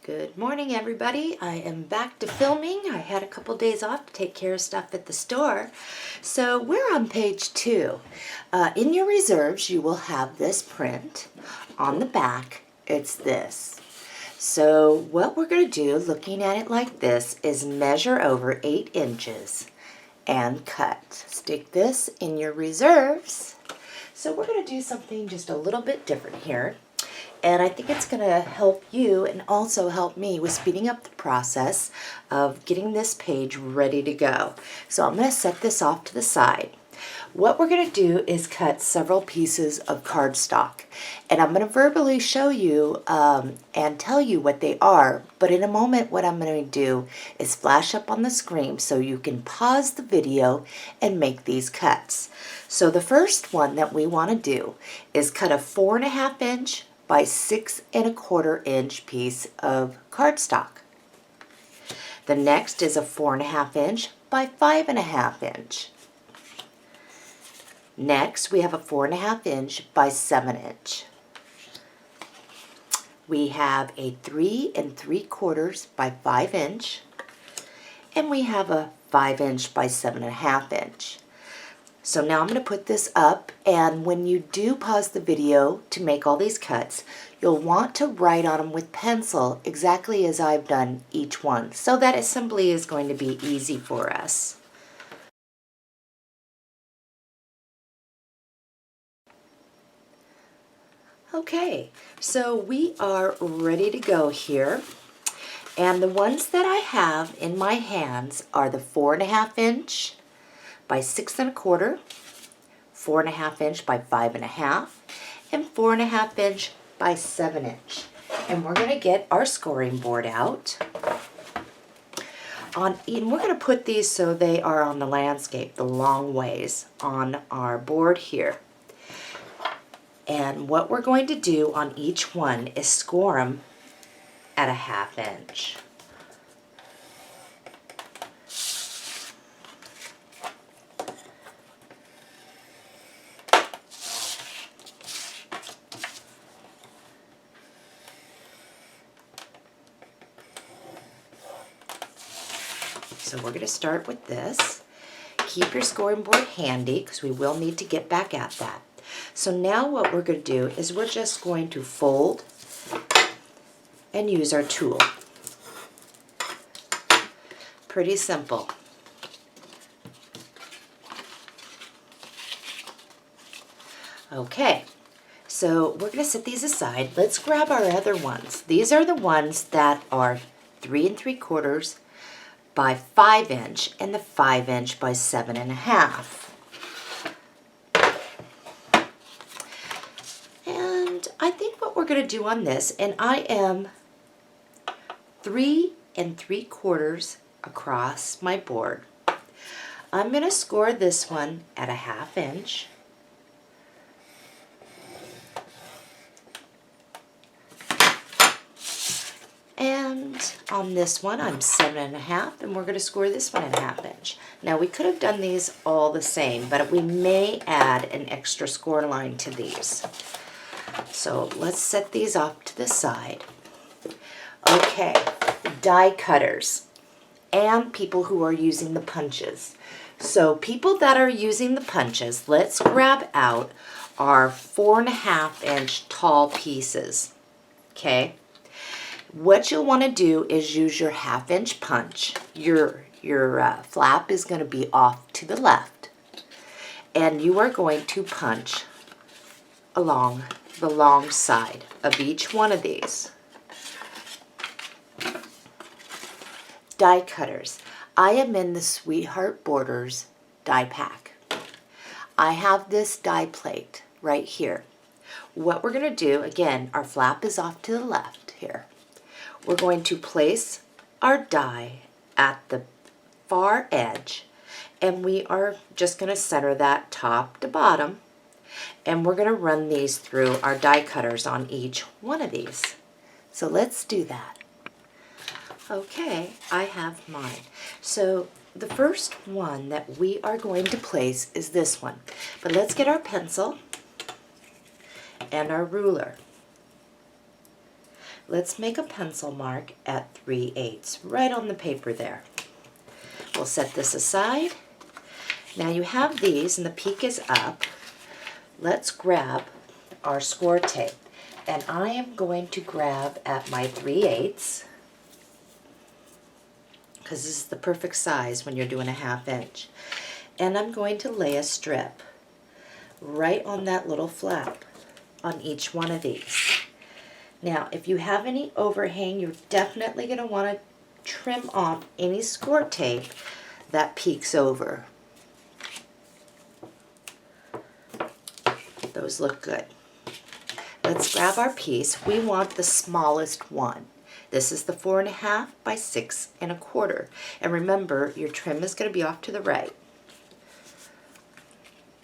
Good morning, everybody. I am back to filming. I had a couple days off to take care of stuff at the store. So we're on page 2. In your reserves, you will have this print. On the back, it's this. So what we're going to do, looking at it like this, is measure over 8 inches and cut. Stick this in your reserves. So we're going to do something just a little bit different here. And I think it's going to help you and also help me with speeding up the process of getting this page ready to go. So I'm going to set this off to the side. What we're going to do is cut several pieces of cardstock. And I'm going to verbally show you and tell you what they are. But in a moment, what I'm going to do is flash up on the screen so you can pause the video and make these cuts. So the first one that we want to do is cut a 4.5 inch by 6 1/4 inch piece of cardstock. The next is a 4.5 inch by 5.5 inch. Next, we have a 4.5 inch by 7 inch. We have a 3 3/4 by 5 inch, and we have a 5 inch by 7.5 inch. So now I'm going to put this up, and when you do pause the video to make all these cuts, you'll want to write on them with pencil exactly as I've done each one, so that assembly is going to be easy for us. Okay, so we are ready to go here, and the ones that I have in my hands are the 4.5 inch by 6 1/4, 4.5 inch by 5.5, and 4.5 inch by 7 inch. And we're going to get our scoring board out. And we're going to put these so they are on the landscape, the long ways on our board here. And what we're going to do on each one is score them at a 1/2 inch. So we're going to start with this. Keep your scoring board handy because we will need to get back at that. So now what we're going to do is we're just going to fold and use our tool. Pretty simple. Okay, so we're going to set these aside. Let's grab our other ones. These are the ones that are 3 3/4 by 5 inch and the 5 inch by 7.5. And I think what we're going to do on this, and I am 3 3/4 across my board. I'm going to score this one at a 1/2 inch. And on this one, I'm 7.5, and we're going to score this one at a 1/2 inch. Now, we could have done these all the same, but we may add an extra score line to these. So let's set these off to the side. Okay, die cutters and people who are using the punches. So people that are using the punches, let's grab out our 4.5 inch tall pieces. Okay. What you'll want to do is use your 1/2 inch punch. Your flap is going to be off to the left, and you are going to punch along the long side of each one of these. Die cutters. I am in the Sweetheart Borders die pack. I have this die plate right here. What we're going to do, again, our flap is off to the left here. We're going to place our die at the far edge, and we are just going to center that top to bottom, and we're going to run these through our die cutters on each one of these. So let's do that. Okay, I have mine. So the first one that we are going to place is this one. But let's get our pencil and our ruler. let's make a pencil mark at 3/8 right on the paper there. We'll set this aside. Now you have these and the peak is up. Let's grab our score tape, and I am going to grab at my 3/8 because this is the perfect size when you're doing a 1/2 inch. And I'm going to lay a strip right on that little flap on each one of these. Now, if you have any overhang, you're definitely going to want to trim off any score tape that peeks over. Those look good. Let's grab our piece. We want the smallest one. This is the 4.5 by 6 1/4. And remember, your trim is going to be off to the right.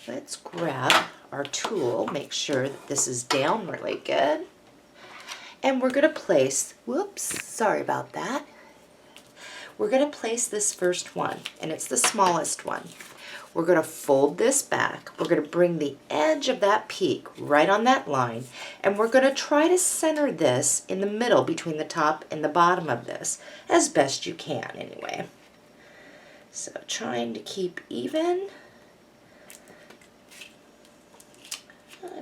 Let's grab our tool, make sure that this is down really good. And we're going to place, whoops, sorry about that. We're going to place this first one, and it's the smallest one. We're going to fold this back. We're going to bring the edge of that peak right on that line, and we're going to try to center this in the middle between the top and the bottom of this, as best you can anyway. So trying to keep even.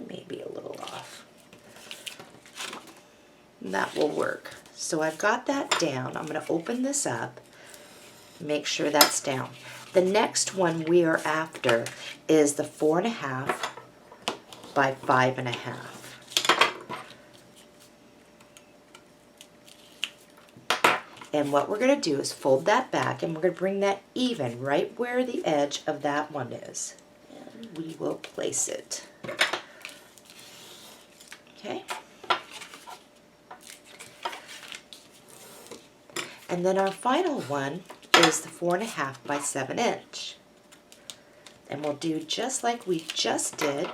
Maybe a little off. That will work. So I've got that down. I'm going to open this up, make sure that's down. The next one we are after is the 4.5 by 5.5. And what we're going to do is fold that back, and we're going to bring that even right where the edge of that one is. And we will place it. Okay. And then our final one is the 4.5 by 7 inch. And we'll do just like we just did.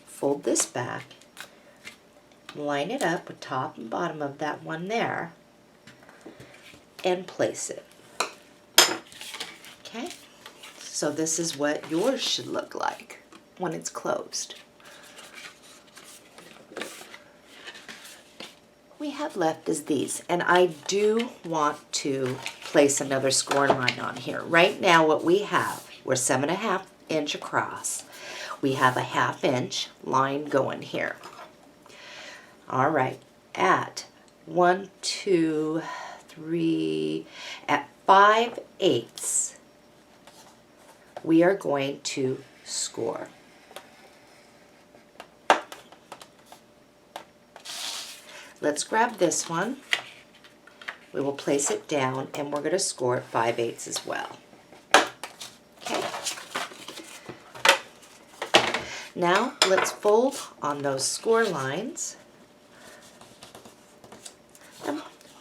Fold this back, line it up with top and bottom of that one there, and place it. Okay? So this is what yours should look like when it's closed. We have left is these, and I do want to place another score line on here. Right now what we have, we're 7.5 inch across. We have a 1/2 inch line going here. All right, at 1, 2, 3, at 5/8, we are going to score. Let's grab this one. We will place it down, and we're going to score at 5/8 as well. Okay. Now let's fold on those score lines.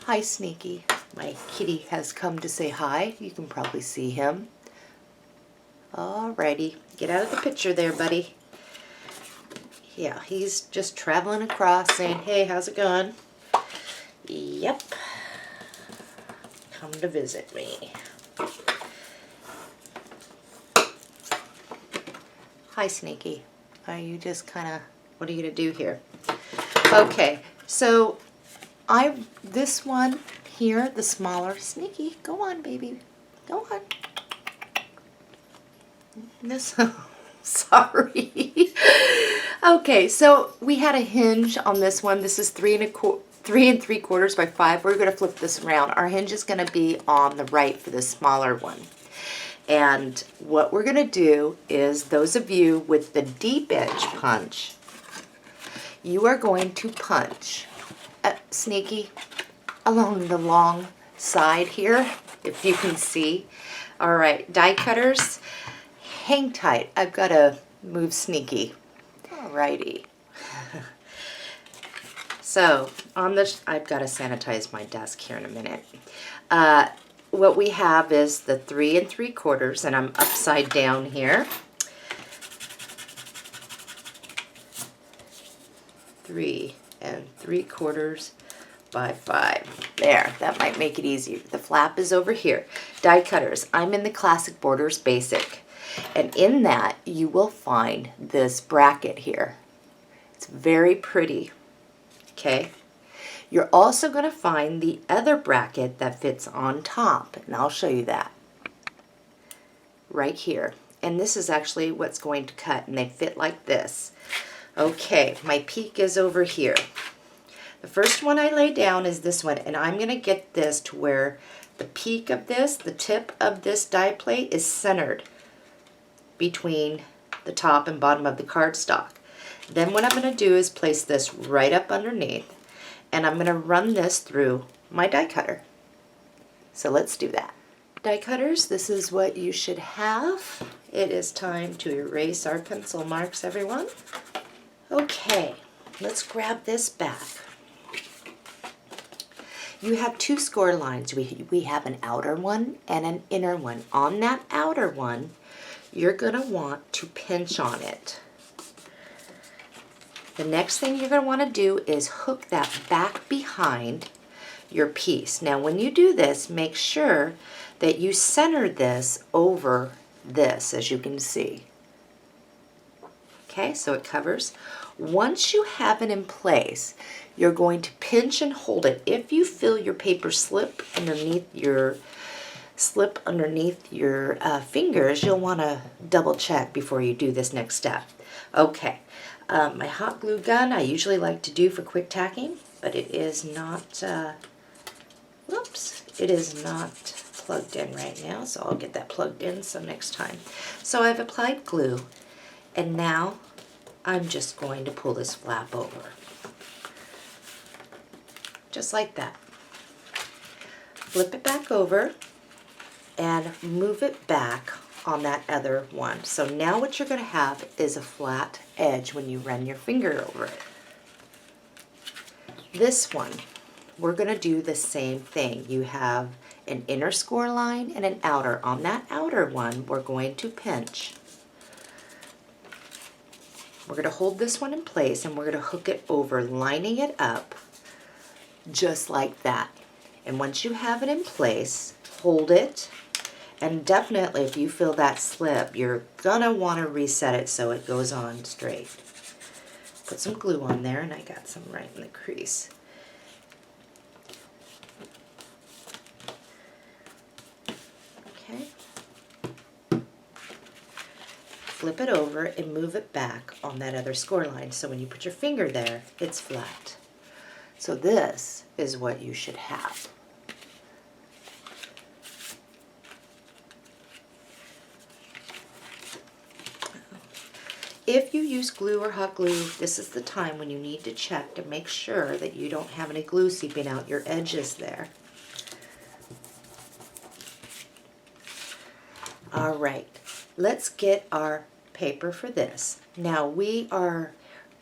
Hi, Sneaky. My kitty has come to say hi. You can probably see him. Alrighty, get out of the picture there, buddy. Yeah, he's just traveling across saying, hey, how's it going? Yep. Come to visit me. Hi, Sneaky. Are you just kind of, what are you going to do here? Okay, so this one here, the smaller, Sneaky, go on, baby. Go on. This, sorry. Okay, so we had a hinge on this one. This is 3 3/3 by 5. We're going to flip this around. Our hinge is going to be on the right for the smaller one. And what we're going to do is, those of you with the deep edge punch, you are going to punch, Sneaky, along the long side here, if you can see. All right, die cutters, hang tight. I've got to move Sneaky. Alrighty. So on this, I've got to sanitize my desk here in a minute. What we have is the 3 3/4, and I'm upside down here. 3 3/4 by 5. There, that might make it easier. The flap is over here. Die cutters, I'm in the Classic Borders Basic. And in that, you will find this bracket here. It's very pretty, okay? You're also going to find the other bracket that fits on top, and I'll show you that right here. And this is actually what's going to cut, and they fit like this. Okay, my peak is over here. The first one I lay down is this one, and I'm going to get this to where the peak of this, the tip of this die plate is centered between the top and bottom of the cardstock. Then what I'm going to do is place this right up underneath, and I'm going to run this through my die cutter. So let's do that. Die cutters, this is what you should have. It is time to erase our pencil marks, everyone. Okay, let's grab this back. You have two score lines. We have an outer one and an inner one. On that outer one, you're going to want to pinch on it. The next thing you're going to want to do is hook that back behind your piece. Now when you do this, make sure that you center this over this, as you can see. Okay, so it covers. Once you have it in place, you're going to pinch and hold it. If you feel your paper slip underneath your fingers, you'll want to double check before you do this next step. Okay, my hot glue gun I usually like to do for quick tacking, but it is not, it is not plugged in right now, so I'll get that plugged in some next time. So I've applied glue, and now I'm just going to pull this flap over. Just like that. Flip it back over and move it back on that other one. So now what you're going to have is a flat edge when you run your finger over it. This one, we're going to do the same thing. You have an inner score line and an outer. On that outer one, we're going to pinch. We're going to hold this one in place, and we're going to hook it over, lining it up just like that. And once you have it in place, hold it, and definitely if you feel that slip, you're going to want to reset it so it goes on straight. Put some glue on there, and I got some right in the crease. Flip it over and move it back on that other score line. So when you put your finger there, it's flat. So this is what you should have. If you use glue or hot glue, this is the time when you need to check to make sure that you don't have any glue seeping out your edges there. All right, let's get our paper for this. Now we are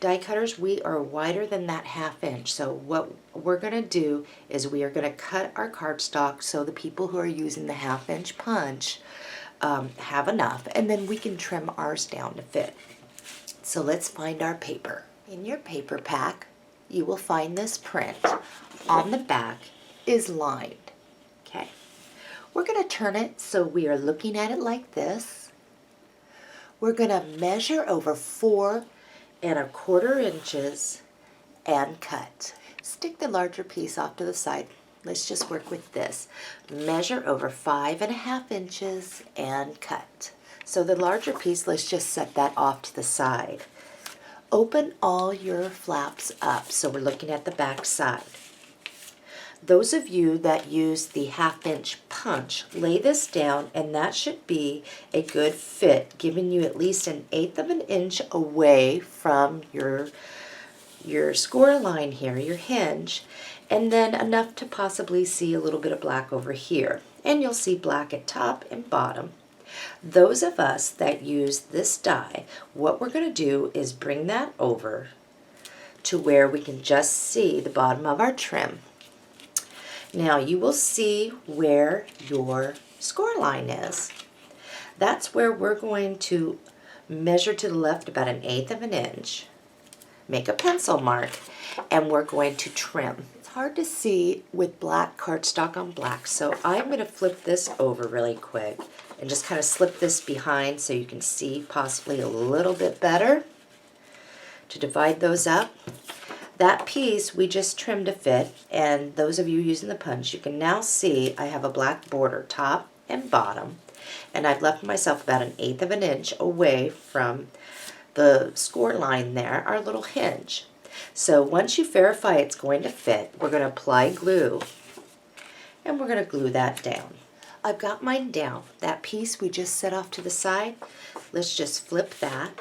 die cutters, we are wider than that 1/2 inch. So what we're going to do is we are going to cut our cardstock so the people who are using the 1/2 inch punch have enough, and then we can trim ours down to fit. So let's find our paper. In your paper pack, you will find this print. On the back is lined. Okay. We're going to turn it so we are looking at it like this. We're going to measure over 4 1/4 inches and cut. Stick the larger piece off to the side. Let's just work with this. Measure over 5 1/2 inches and cut. So the larger piece, let's just set that off to the side. Open all your flaps up so we're looking at the back side. Those of you that use the 1/2 inch punch, lay this down, and that should be a good fit, giving you at least 1/8 of an inch away from your score line here, your hinge, and then enough to possibly see a little bit of black over here. And you'll see black at top and bottom. Those of us that use this die, what we're going to do is bring that over to where we can just see the bottom of our trim. Now you will see where your score line is. That's where we're going to measure to the left about 1/8 of an inch, make a pencil mark, and we're going to trim. It's hard to see with black cardstock on black, so I'm going to flip this over really quick and just kind of slip this behind so you can see possibly a little bit better to divide those up. That piece we just trimmed to fit, and those of you using the punch, you can now see I have a black border top and bottom, and I've left myself about 1/8 of an inch away from the score line there, our little hinge. So once you verify it's going to fit, we're going to apply glue, and we're going to glue that down. I've got mine down. That piece we just set off to the side, let's just flip that.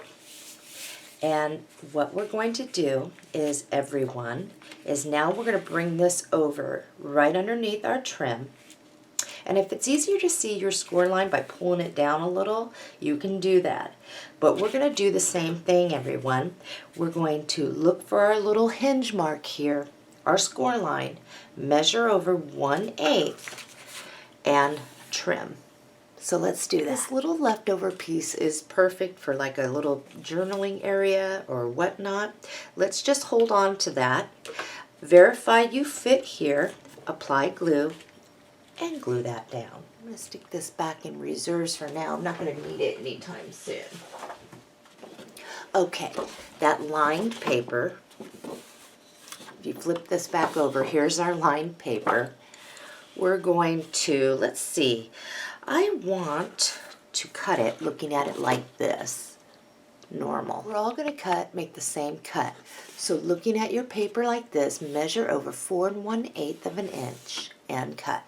And what we're going to do is, everyone, is now we're going to bring this over right underneath our trim. And if it's easier to see your score line by pulling it down a little, you can do that. But we're going to do the same thing, everyone. We're going to look for our little hinge mark here, our score line, measure over 1/8, and trim. So let's do that. This little leftover piece is perfect for like a little journaling area or whatnot. Let's just hold on to that. Verify you fit here, apply glue, and glue that down. I'm going to stick this back in reserves for now. I'm not going to need it anytime soon. Okay, that lined paper, if you flip this back over, here's our lined paper. We're going to, let's see, I want to cut it looking at it like this, normal. We're all going to make the same cut. So looking at your paper like this, measure over 4 1/8 of an inch and cut.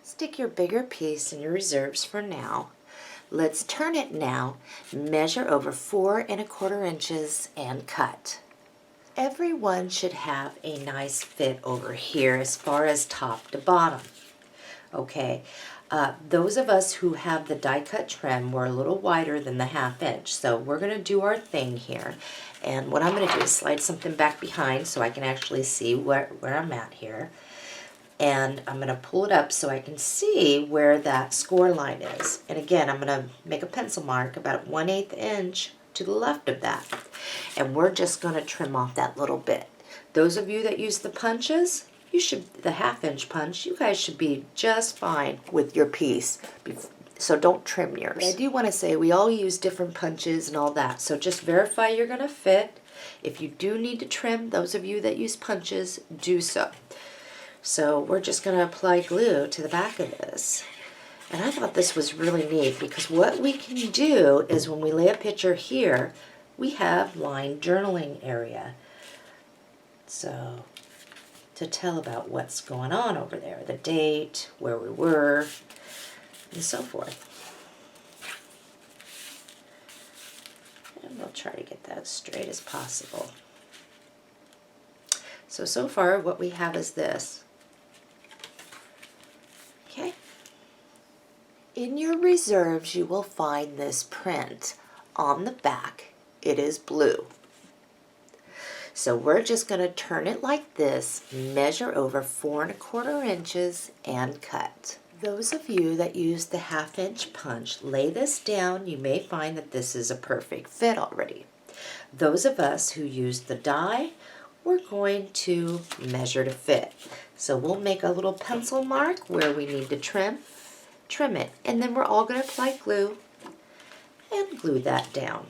Stick your bigger piece in your reserves for now. Let's turn it now, measure over 4 1/4 inches and cut. Everyone should have a nice fit over here as far as top to bottom. Okay, those of us who have the die cut trim, we're a little wider than the 1/2 inch. So we're going to do our thing here. And what I'm going to do is slide something back behind so I can actually see where I'm at here. And I'm going to pull it up so I can see where that score line is. And again, I'm going to make a pencil mark about 1/8 inch to the left of that. And we're just going to trim off that little bit. Those of you that use the punches, you should, the 1/2 inch punch, you guys should be just fine with your piece. So don't trim yours. But I do want to say we all use different punches and all that. So just verify you're going to fit. If you do need to trim, those of you that use punches, do so. So we're just going to apply glue to the back of this. And I thought this was really neat because what we can do is when we lay a picture here, we have lined journaling area. So to tell about what's going on over there, the date, where we were, and so forth. And we'll try to get that as straight as possible. So far what we have is this. Okay. In your reserves you will find this print. On the back it is blue. So we're just going to turn it like this, measure over 4 1/4 inches and cut. Those of you that use the 1/2 inch punch, lay this down. You may find that this is a perfect fit already. Those of us who use the die, we're going to measure to fit. So we'll make a little pencil mark where we need to trim it, and then we're all going to apply glue and glue that down.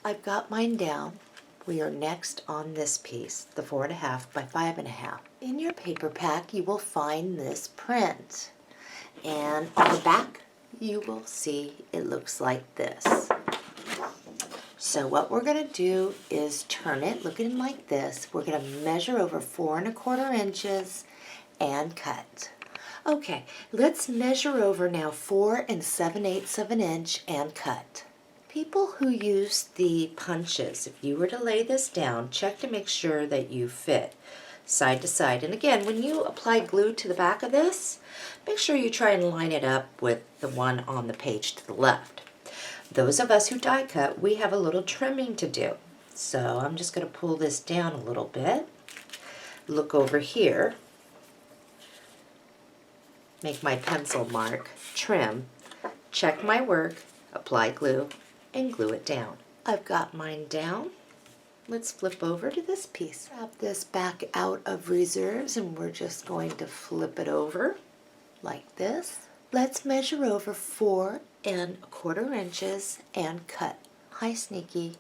I've got mine down. We are next on this piece, the 4 1/2 by 5 1/2. In your paper pack you will find this print, and on the back you will see it looks like this. So what we're going to do is turn it looking like this. We're going to measure over 4 1/4 inches and cut. Okay, let's measure over now 4 7/8 of an inch and cut. People who use the punches, if you were to lay this down, check to make sure that you fit side to side. And again, when you apply glue to the back of this, make sure you try and line it up with the one on the page to the left. Those of us who die cut, we have a little trimming to do. So I'm just going to pull this down a little bit. Look over here. Make my pencil mark, trim, check my work, apply glue, and glue it down. I've got mine down. Let's flip over to this piece. Grab this back out of reserves and we're just going to flip it over like this. Let's measure over 4 1/4 inches and cut. Hi, Sneaky.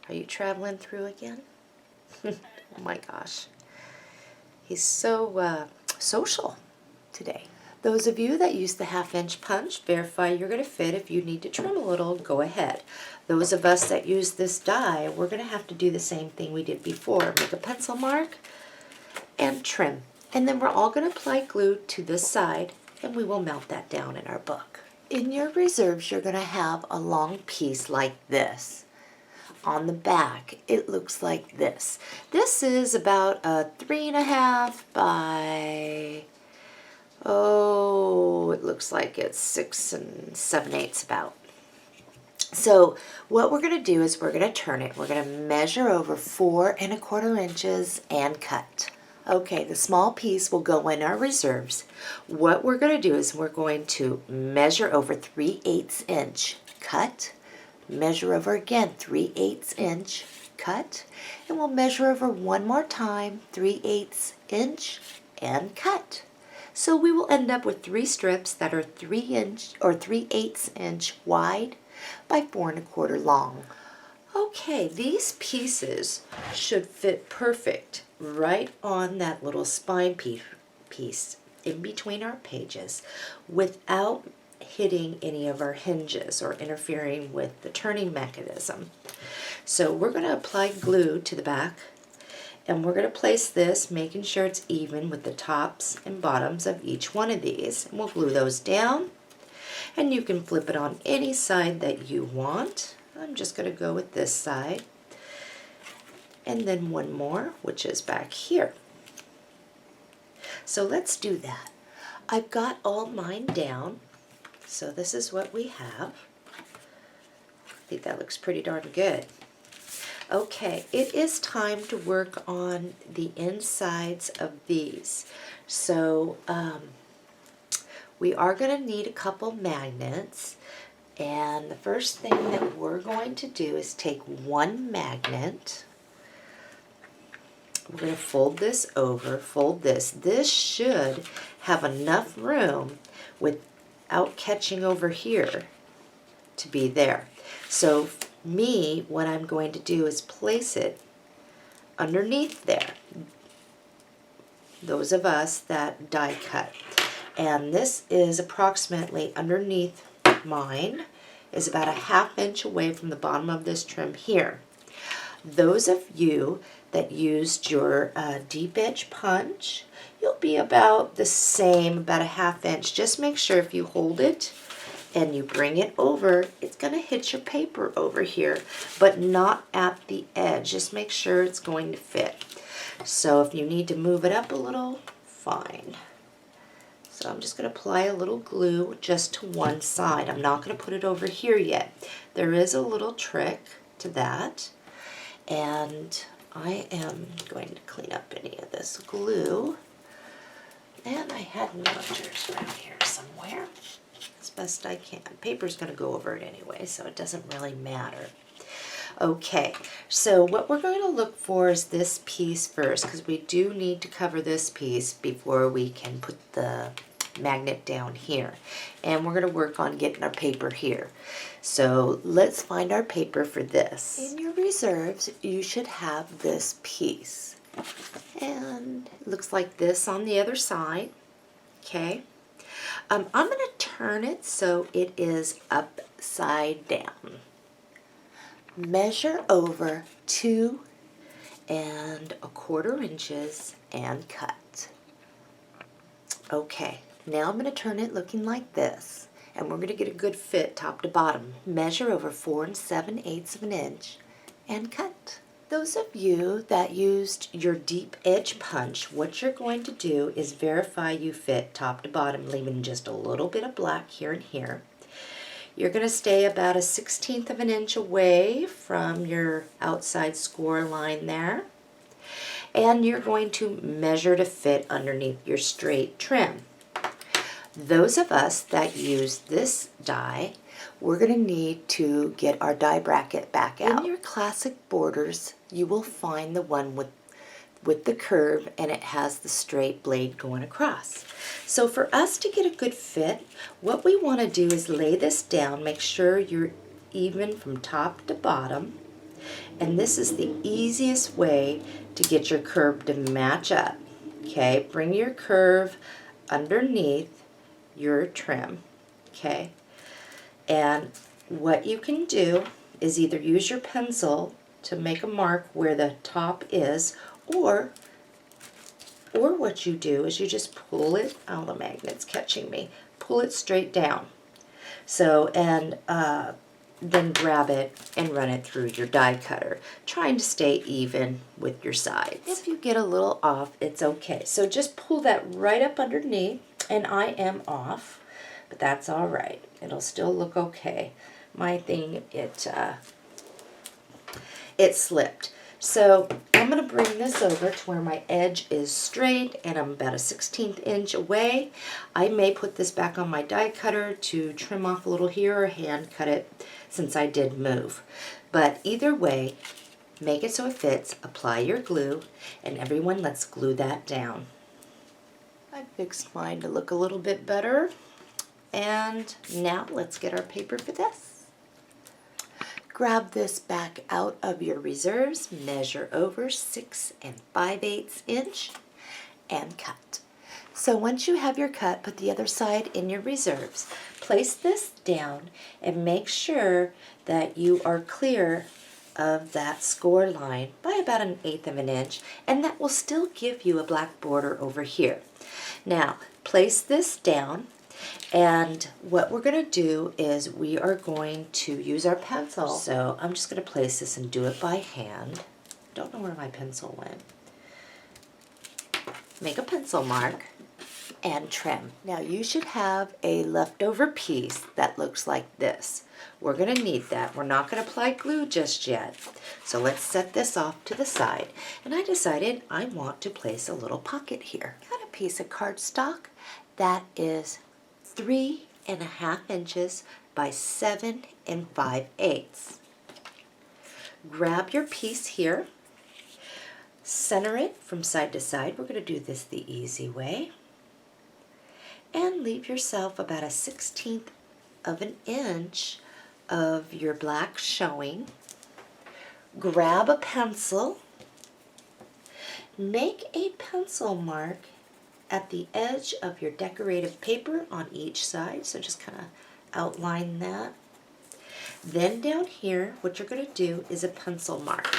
Are you traveling through again? Oh my gosh. He's so social today. Those of you that use the 1/2 inch punch, verify you're going to fit. If you need to trim a little, go ahead. Those of us that use this die, we're going to have to do the same thing we did before. Make a pencil mark and trim. And then we're all going to apply glue to this side, and we will melt that down in our book. In your reserves, you're going to have a long piece like this. On the back, it looks like this. This is about a 3.5 by, oh, it looks like it's 6 7/8 about. So what we're going to do is we're going to turn it. We're going to measure over 4¼ inches and cut. Okay, the small piece will go in our reserves. What we're going to do is we're going to measure over 3/8 inch, cut, measure over again 3/8 inch, cut, and we'll measure over one more time 3/8 inch and cut. So we will end up with 3 strips that are 3 inch or 3/8 inch wide by 4¼ long. Okay, these pieces should fit perfect right on that little spine piece in between our pages without hitting any of our hinges or interfering with the turning mechanism. So we're going to apply glue to the back, and we're going to place this, making sure it's even with the tops and bottoms of each one of these. And we'll glue those down, and you can flip it on any side that you want. I'm just going to go with this side, and then one more, which is back here. So let's do that. I've got all mine down. So this is what we have. I think that looks pretty darn good. Okay, it is time to work on the insides of these. So we are going to need a couple magnets. And the first thing that we're going to do is take one magnet. We're going to fold this over, fold this. This should have enough room without catching over here to be there. So me, what I'm going to do is place it underneath there. Those of us that die cut. And this is approximately underneath mine, is about a 1/2 inch away from the bottom of this trim here. Those of you that used your deep edge punch, you'll be about the same, about a 1/2 inch. Just make sure if you hold it and you bring it over, it's going to hit your paper over here, but not at the edge. Just make sure it's going to fit. So if you need to move it up a little, fine. So I'm just going to apply a little glue just to one side. I'm not going to put it over here yet. There is a little trick to that. And I am going to clean up any of this glue. And I had markers around here somewhere. As best I can. Paper's going to go over it anyway, so it doesn't really matter. Okay, so what we're going to look for is this piece first, because we do need to cover this piece before we can put the magnet down here. And we're going to work on getting our paper here. So let's find our paper for this. In your reserves, you should have this piece. And it looks like this on the other side. Okay. I'm going to turn it so it is upside down. Measure over 2¼ inches and cut. Okay, now I'm going to turn it looking like this, and we're going to get a good fit top to bottom. Measure over 4 7/8 inch and cut. Those of you that used your deep edge punch, what you're going to do is verify you fit top to bottom, leaving just a little bit of black here and here. You're going to stay about a 1/16 of an inch away from your outside score line there. And you're going to measure to fit underneath your straight trim. Those of us that use this die, we're going to need to get our die bracket back out. In your classic borders, you will find the one with the curve, and it has the straight blade going across. So for us to get a good fit, what we want to do is lay this down, make sure you're even from top to bottom, And this is the easiest way to get your curve to match up. Okay, bring your curve underneath your trim. Okay, and what you can do is either use your pencil to make a mark where the top is, or what you do is you just pull it, oh, the magnet's catching me, pull it straight down. So, and then grab it and run it through your die cutter, trying to stay even with your sides. If you get a little off, it's okay. So just pull that right up underneath, and I am off, but that's all right. It'll still look okay. My thing, it slipped. So I'm going to bring this over to where my edge is straight, and I'm about a 1/16 inch away. I may put this back on my die cutter to trim off a little here, or hand cut it since I did move. But either way, make it so it fits, apply your glue, and everyone, let's glue that down. I fixed mine to look a little bit better. And now let's get our paper for this. Grab this back out of your reserves, measure over 6 5/8 inch, and cut. So once you have your cut, put the other side in your reserves. Place this down and make sure that you are clear of that score line by about 1/8 of an inch, and that will still give you a black border over here. Now, place this down. And what we're going to do is we are going to use our pencil. So I'm just going to place this and do it by hand. Don't know where my pencil went. Make a pencil mark and trim. Now you should have a leftover piece that looks like this. We're going to need that. We're not going to apply glue just yet. So let's set this off to the side. And I decided I want to place a little pocket here. Got a piece of cardstock that is 3.5 inches by 7 5/8. Grab your piece here, center it from side to side. We're going to do this the easy way, and leave yourself about a 1/16 of an inch of your black showing. Grab a pencil, make a pencil mark at the edge of your decorative paper on each side, so just kind of outline that. Then down here, what you're going to do is a pencil mark.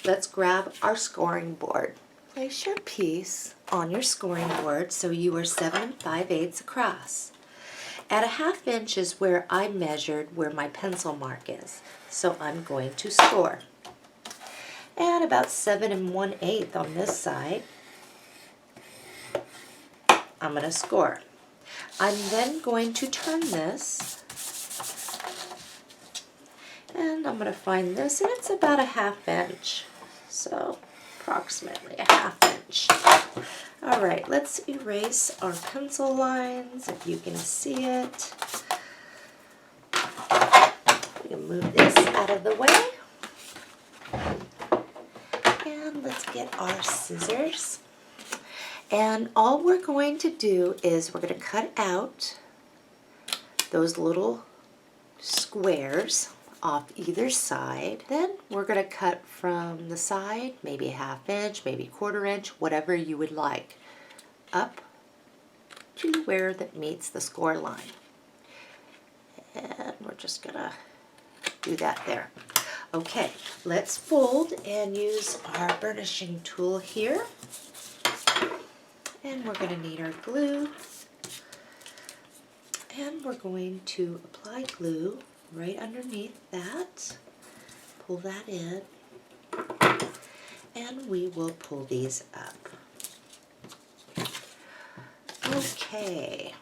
Let's grab our scoring board. Place your piece on your scoring board so you are 7 5/8 across. At a 1/2 inch is where I measured where my pencil mark is, so I'm going to score. And about 7 1/8 on this side, I'm going to score. I'm then going to turn this, and I'm going to find this, and it's about a 1/2 inch, so approximately a 1/2 inch. All right, let's erase our pencil lines, if you can see it. We can move this out of the way, and let's get our scissors. And all we're going to do is we're going to cut out those little squares off either side. Then we're going to cut from the side, maybe a 1/2 inch, maybe 1/4 inch, whatever you would like, up to where that meets the score line. And we're just going to do that there. Okay, let's fold and use our burnishing tool here. And we're going to need our glue, and we're going to apply glue right underneath that, pull that in, and we will pull these up. Okay,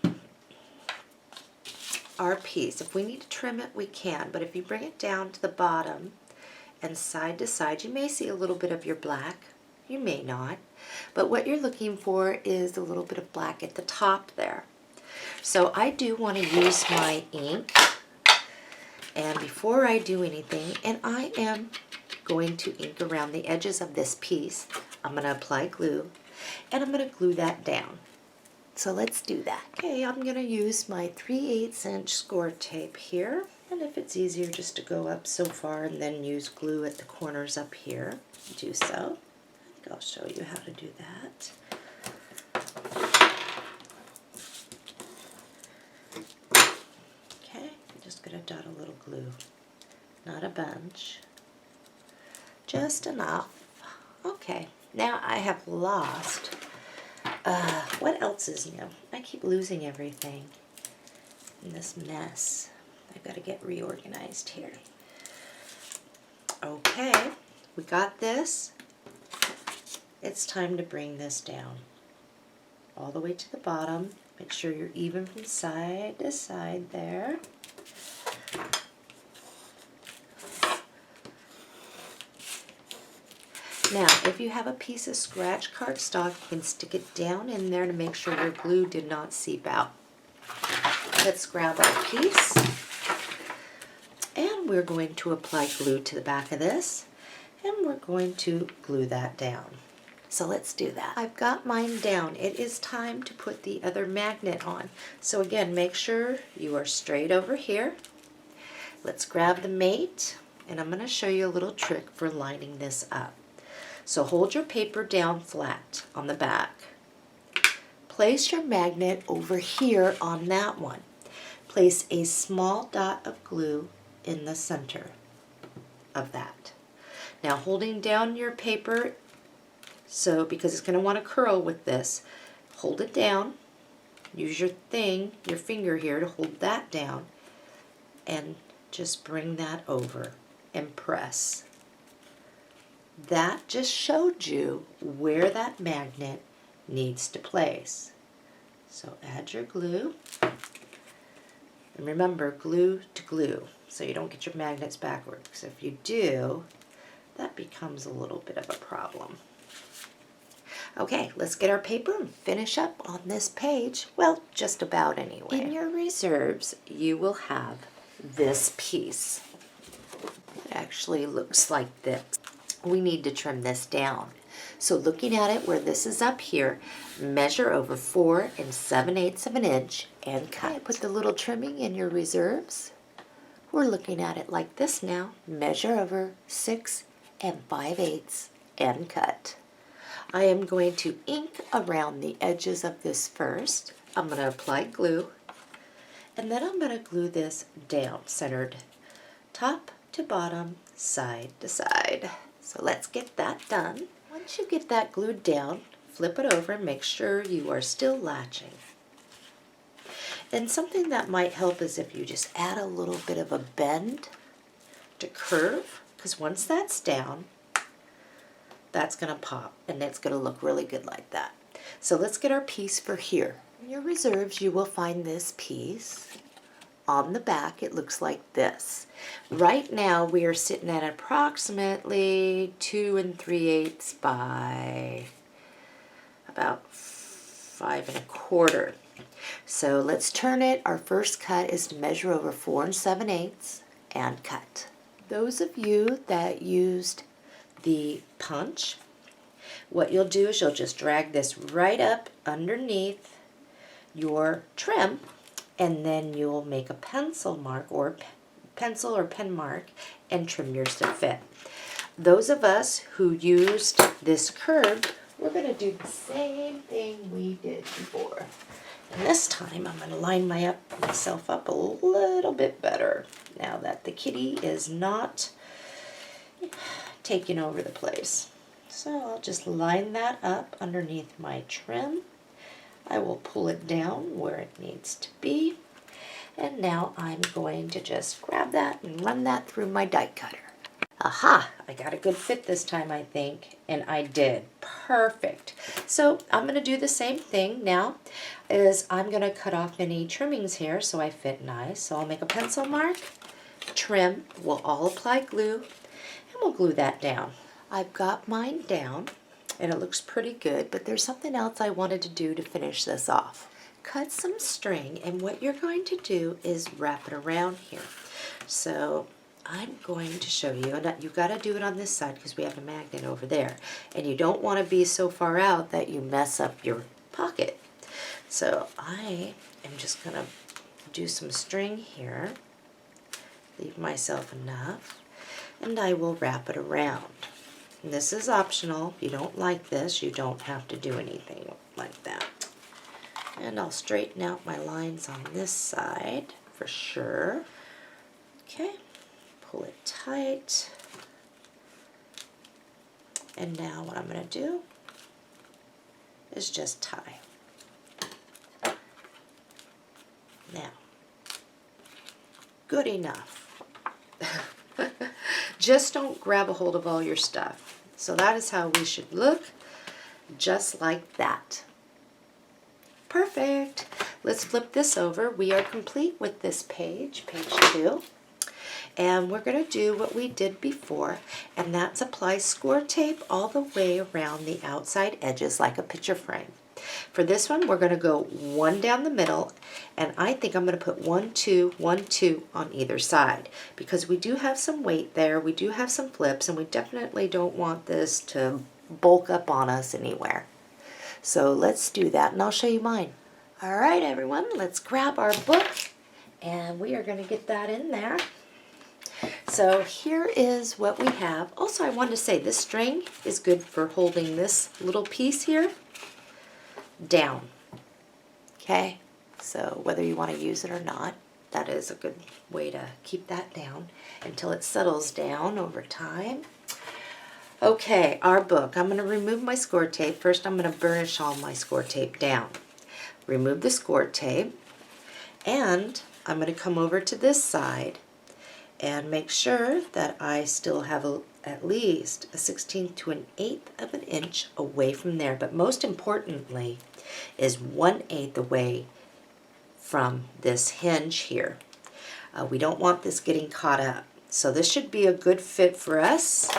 our piece, if we need to trim it, we can, but if you bring it down to the bottom and side to side, you may see a little bit of your black. You may not, but what you're looking for is a little bit of black at the top there. So I do want to use my ink, and before I do anything, and I am going to ink around the edges of this piece, I'm going to apply glue, and I'm going to glue that down. So let's do that. Okay, I'm going to use my 3/8 inch score tape here, And if it's easier just to go up so far and then use glue at the corners up here, do so. I think I'll show you how to do that. Okay, I'm just going to dot a little glue, not a bunch, just enough. Okay, now I have lost, what else is new? I keep losing everything in this mess. I've got to get reorganized here. Okay, we got this. It's time to bring this down all the way to the bottom. Make sure you're even from side to side there. Now, if you have a piece of scratch cardstock, you can stick it down in there to make sure your glue did not seep out. Let's grab our piece, and we're going to apply glue to the back of this, and we're going to glue that down. So let's do that. I've got mine down. It is time to put the other magnet on. So again, make sure you are straight over here. Let's grab the mate, and I'm going to show you a little trick for lining this up. So hold your paper down flat on the back. Place your magnet over here on that one. Place a small dot of glue in the center of that. Now holding down your paper, so because it's going to want to curl with this, hold it down. Use your finger here to hold that down, and just bring that over and press. That just showed you where that magnet needs to place. So add your glue. And remember, glue to glue, so you don't get your magnets backwards. Because if you do, that becomes a little bit of a problem. Okay, let's get our paper and finish up on this page. Well, just about anyway. In your reserves, you will have this piece. It actually looks like this. We need to trim this down. So looking at it where this is up here, measure over 4 7/8 of an inch and cut. Okay, put the little trimming in your reserves. We're looking at it like this now. Measure over 6 5/8 and cut. I am going to ink around the edges of this first. I'm going to apply glue, and then I'm going to glue this down, centered top to bottom, side to side. So let's get that done. Once you get that glued down, flip it over and make sure you are still latching. And something that might help is if you just add a little bit of a bend to curve, because once that's down, that's going to pop and it's going to look really good like that. So let's get our piece for here. In your reserves, you will find this piece. On the back, it looks like this. Right now, we are sitting at approximately 2 3/8 by about 5 1/4. So let's turn it. Our first cut is to measure over 4 7/8 and cut. Those of you that used the punch, what you'll do is you'll just drag this right up underneath your trim, and then you'll make a pencil mark or pencil or pen mark and trim yours to fit. Those of us who used this curve, we're going to do the same thing we did before. And this time I'm going to line myself up a little bit better now that the kitty is not taking over the place. So I'll just line that up underneath my trim. I will pull it down where it needs to be. And now I'm going to just grab that and run that through my die cutter. Aha! I got a good fit this time, I think, and I did. Perfect. So I'm going to do the same thing now. I'm going to cut off any trimmings here so I fit nice. So I'll make a pencil mark, trim, we'll all apply glue, and we'll glue that down. I've got mine down, and it looks pretty good, but there's something else I wanted to do to finish this off. Cut some string, and what you're going to do is wrap it around here. So I'm going to show you, and you've got to do it on this side because we have a magnet over there, and you don't want to be so far out that you mess up your pocket. So I am just going to do some string here, Leave myself enough, and I will wrap it around. And this is optional. If you don't like this, you don't have to do anything like that. And I'll straighten out my lines on this side for sure. Okay, pull it tight. And now what I'm going to do is just tie. Now, good enough. Just don't grab a hold of all your stuff. So that is how we should look, just like that. Perfect. Let's flip this over. We are complete with this page, page 2. And we're going to do what we did before, and that's apply score tape all the way around the outside edges like a picture frame. For this one, we're going to go 1 down the middle, and I think I'm going to put 1, 2, 1, 2 on either side, because we do have some weight there, we do have some flips, and we definitely don't want this to bulk up on us anywhere. So let's do that, and I'll show you mine. All right, everyone, let's grab our book, and we are going to get that in there. So here is what we have. Also, I wanted to say this string is good for holding this little piece here down. Okay, so whether you want to use it or not, that is a good way to keep that down until it settles down over time. Okay, our book. I'm going to remove my score tape. First, I'm going to burnish all my score tape down. Remove the score tape, and I'm going to come over to this side and make sure that I still have at least a 1/16 to an 1/8 of an inch away from there. But most importantly is 1/8 away from this hinge here. We don't want this getting caught up. So this should be a good fit for us.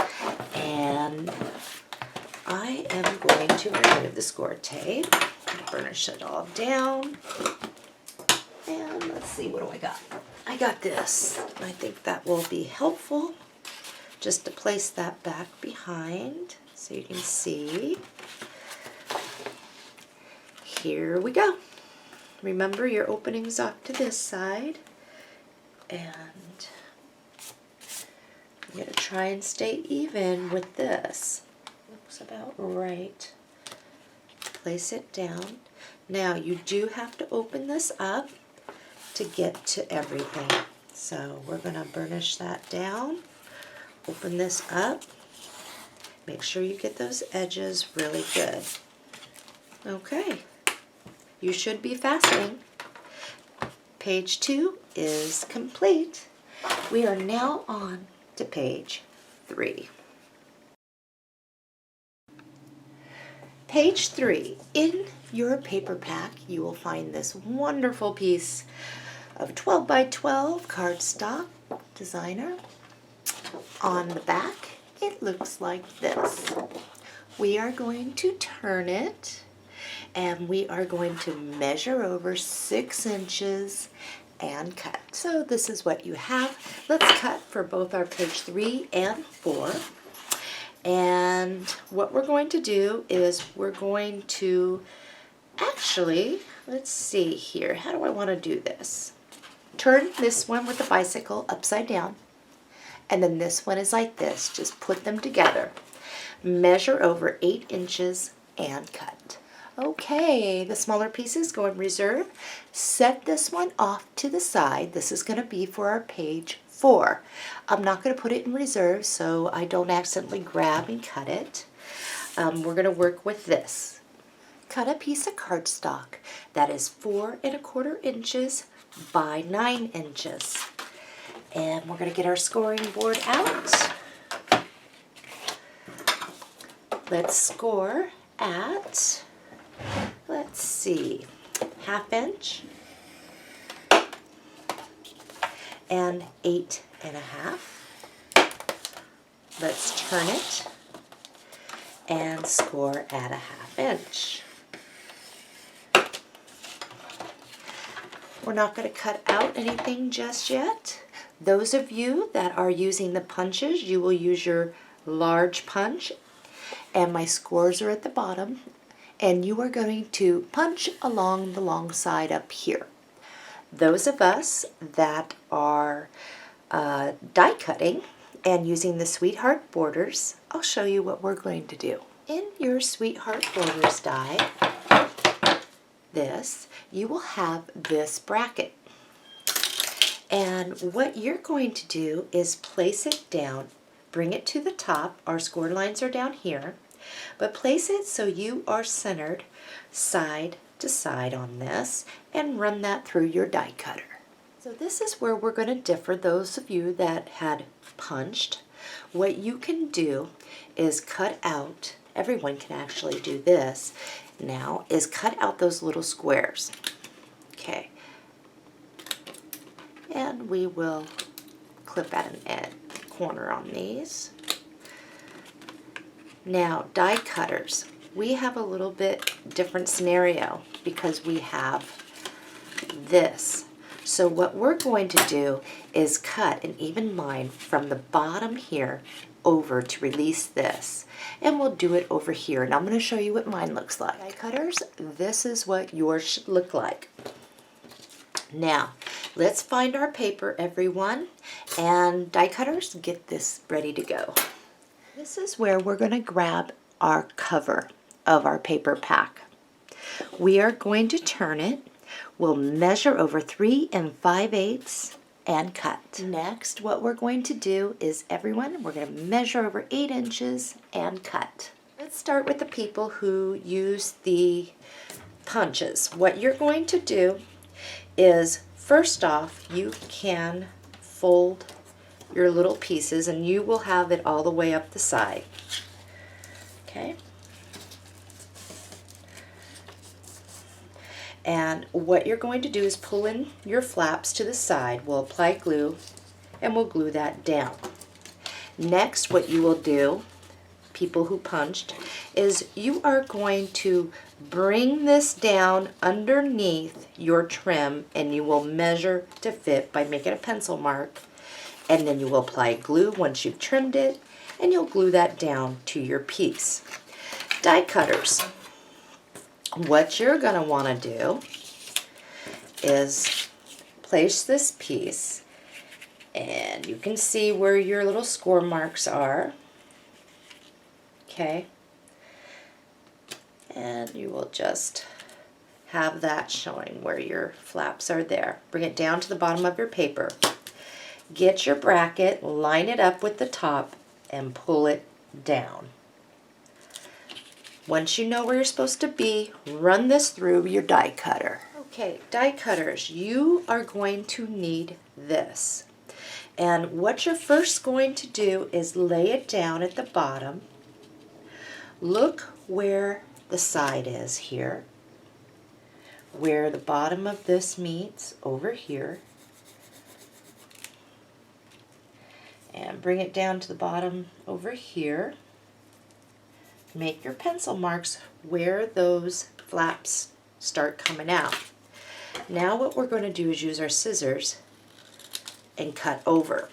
And I am going to remove the score tape, burnish it all down. And let's see, what do I got? I got this. I think that will be helpful just to place that back behind so you can see. Here we go. Remember, your opening's off to this side, and I'm going to try and stay even with this. Looks about right. Place it down. Now, you do have to open this up to get to everything. So we're going to burnish that down, open this up, make sure you get those edges really good. Okay, you should be fastening. Page 2 is complete. We are now on to page 3. Page 3. In your paper pack, you will find this wonderful piece of 12 by 12 cardstock designer. On the back, it looks like this. We are going to turn it, and we are going to measure over 6 inches and cut. So this is what you have. Let's cut for both our page 3 and 4. And what we're going to do is we're going to actually, let's see here, how do I want to do this? Turn this one with the bicycle upside down, and then this one is like this. Just put them together. Measure over 8 inches and cut. Okay, the smaller pieces go in reserve. Set this one off to the side. This is going to be for our page 4. I'm not going to put it in reserve so I don't accidentally grab and cut it. We're going to work with this. Cut a piece of cardstock that is 4 1/4 inches by 9 inches. And we're going to get our scoring board out. Let's score at, let's see, 1/2 inch and 8 1/2. Let's turn it and score at 1/2 inch. We're not going to cut out anything just yet. Those of you that are using the punches, you will use your large punch, and my scores are at the bottom, and you are going to punch along the long side up here. Those of us that are die cutting and using the Sweetheart Borders, I'll show you what we're going to do. In your Sweetheart Borders die, you will have this bracket. And what you're going to do is place it down, bring it to the top. Our score lines are down here, but place it so you are centered side to side on this and run that through your die cutter. So this is where we're going to differ. Those of you that had punched, what you can do is cut out, everyone can actually do this now, is cut out those little squares. Okay. And we will clip at an edge corner on these. Now, die cutters. We have a little bit different scenario because we have this. So what we're going to do is cut an even line from the bottom here over to release this. And we'll do it over here. And I'm going to show you what mine looks like. Die cutters, this is what yours should look like. Now, let's find our paper, everyone. And die cutters, get this ready to go. This is where we're going to grab our cover of our paper pack. We are going to turn it. We'll measure over 3 5/8 and cut. Next, what we're going to do is, everyone, we're going to measure over 8 inches and cut. Let's start with the people who use the punches. What you're going to do is, first off, you can fold your little pieces and you will have it all the way up the side. Okay? And what you're going to do is pull in your flaps to the side. We'll apply glue and we'll glue that down. Next, what you will do, people who punched, is you are going to bring this down underneath your trim and you will measure to fit by making a pencil mark, and then you will apply glue once you've trimmed it and you'll glue that down to your piece. Die cutters. What you're going to want to do is place this piece, and you can see where your little score marks are. Okay. And you will just have that showing where your flaps are there. Bring it down to the bottom of your paper. Get your bracket, line it up with the top, and pull it down. Once you know where you're supposed to be, run this through your die cutter. Okay, die cutters, you are going to need this. And what you're first going to do is lay it down at the bottom. Look where the side is here, where the bottom of this meets over here. And bring it down to the bottom over here. Make your pencil marks where those flaps start coming out. Now what we're going to do is use our scissors and cut over.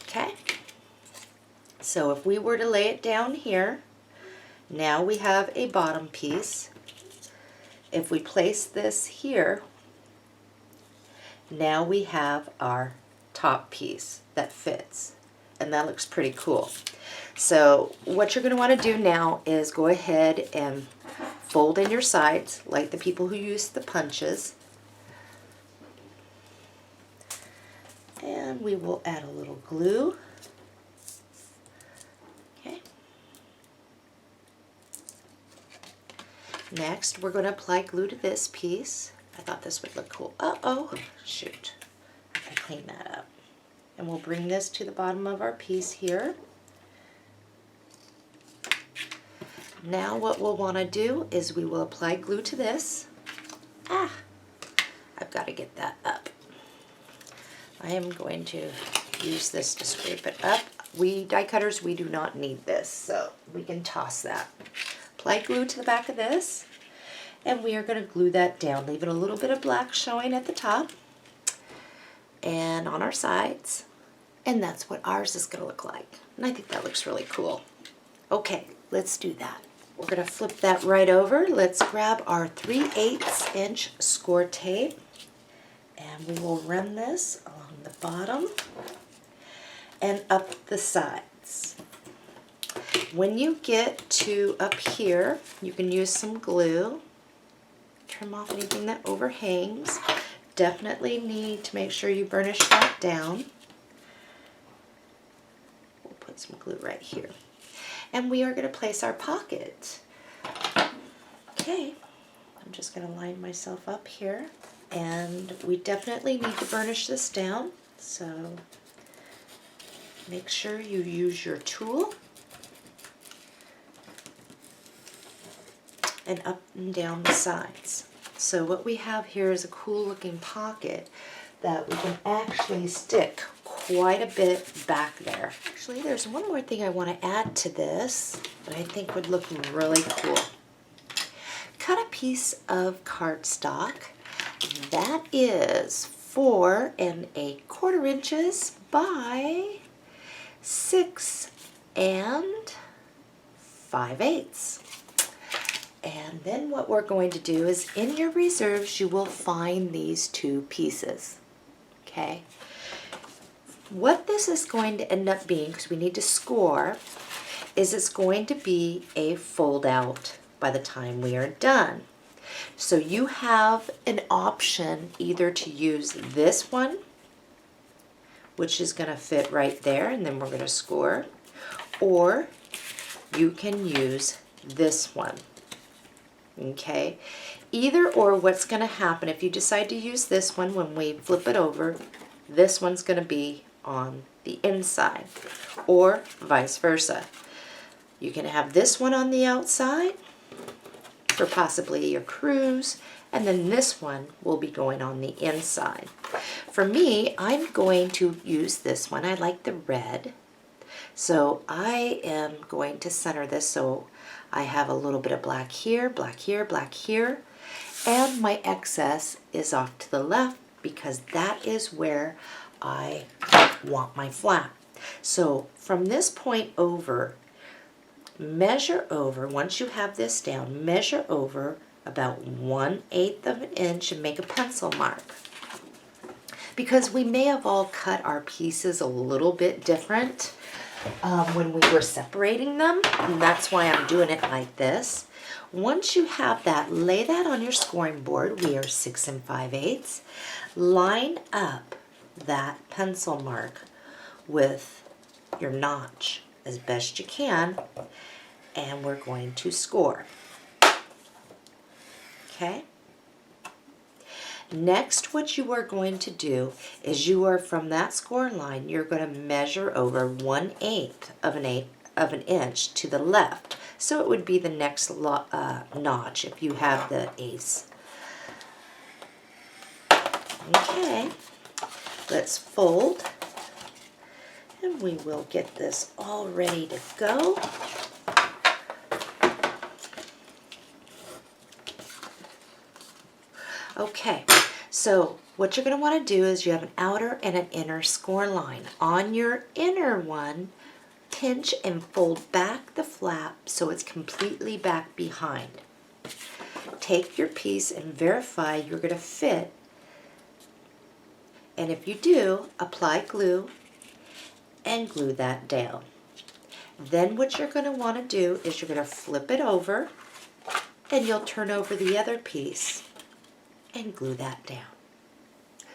Okay? So if we were to lay it down here, now we have a bottom piece. If we place this here, now we have our top piece that fits. And that looks pretty cool. So what you're going to want to do now is go ahead and fold in your sides like the people who use the punches. And we will add a little glue. Okay. Next, we're going to apply glue to this piece. I thought this would look cool. Uh-oh, shoot. I can clean that up. And we'll bring this to the bottom of our piece here. Now what we'll want to do is we will apply glue to this. I've got to get that up. I am going to use this to scrape it up. We die cutters, we do not need this, so we can toss that. Apply glue to the back of this, and we are going to glue that down, leaving a little bit of black showing at the top and on our sides. And that's what ours is going to look like. And I think that looks really cool. Okay, let's do that. We're going to flip that right over. Let's grab our 3/8 inch score tape And we will run this along the bottom and up the sides. When you get to up here, you can use some glue. Trim off anything that overhangs. Definitely need to make sure you burnish that down. We'll put some glue right here. And we are going to place our pocket. Okay, I'm just going to line myself up here. And we definitely need to burnish this down. So make sure you use your tool. And up and down the sides. So what we have here is a cool looking pocket that we can actually stick quite a bit back there. Actually, there's one more thing I want to add to this that I think would look really cool. Cut a piece of cardstock that is 4 1/4 inches by 6 5/8. And then what we're going to do is in your reserves, you will find these 2 pieces, okay? What this is going to end up being, because we need to score, is it's going to be a fold out by the time we are done. So you have an option either to use this one, which is going to fit right there, and then we're going to score, or you can use this one. Okay, either or, what's going to happen if you decide to use this one, when we flip it over, this one's going to be on the inside, or vice versa. You can have this one on the outside for possibly your cruise, and then this one will be going on the inside. For me, I'm going to use this one. I like the red, so I am going to center this so I have a little bit of black here, black here, black here, and my excess is off to the left because that is where I want my flap. So from this point over, measure over, once you have this down, measure over about 1/8 of an inch and make a pencil mark. Because we may have all cut our pieces a little bit different when we were separating them, and that's why I'm doing it like this. Once you have that, lay that on your scoring board. We are 6 5/8. Line up that pencil mark with your notch as best you can, and we're going to score. Okay? Next, what you are going to do is you are from that score line, you're going to measure over 1/8 of an inch to the left. So it would be the next notch if you have the ace. Okay, let's fold, and we will get this all ready to go. Okay, so what you're going to want to do is you have an outer and an inner score line. On your inner one, pinch and fold back the flap so it's completely back behind. Take your piece and verify you're going to fit. And if you do, apply glue and glue that down. Then what you're going to want to do is you're going to flip it over, and you'll turn over the other piece and glue that down.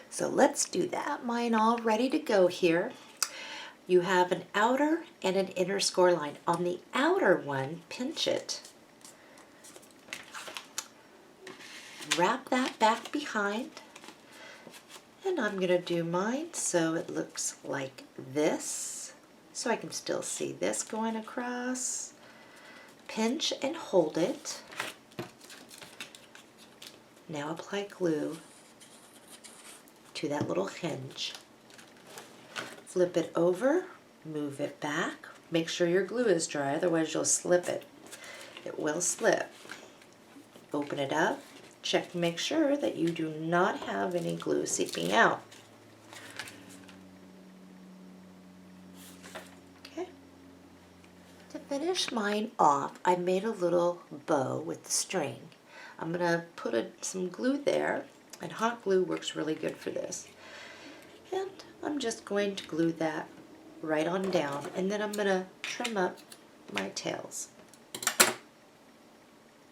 So let's do that. Mine all ready to go here. You have an outer and an inner score line. On the outer one, pinch it. Wrap that back behind. And I'm going to do mine so it looks like this. So I can still see this going across. Pinch and hold it. Now apply glue to that little hinge. Flip it over, move it back. Make sure your glue is dry, otherwise you'll slip it. It will slip. Open it up, check to make sure that you do not have any glue seeping out. Okay. To finish mine off, I made a little bow with the string. I'm going to put some glue there, And hot glue works really good for this. And I'm just going to glue that right on down, and then I'm going to trim up my tails.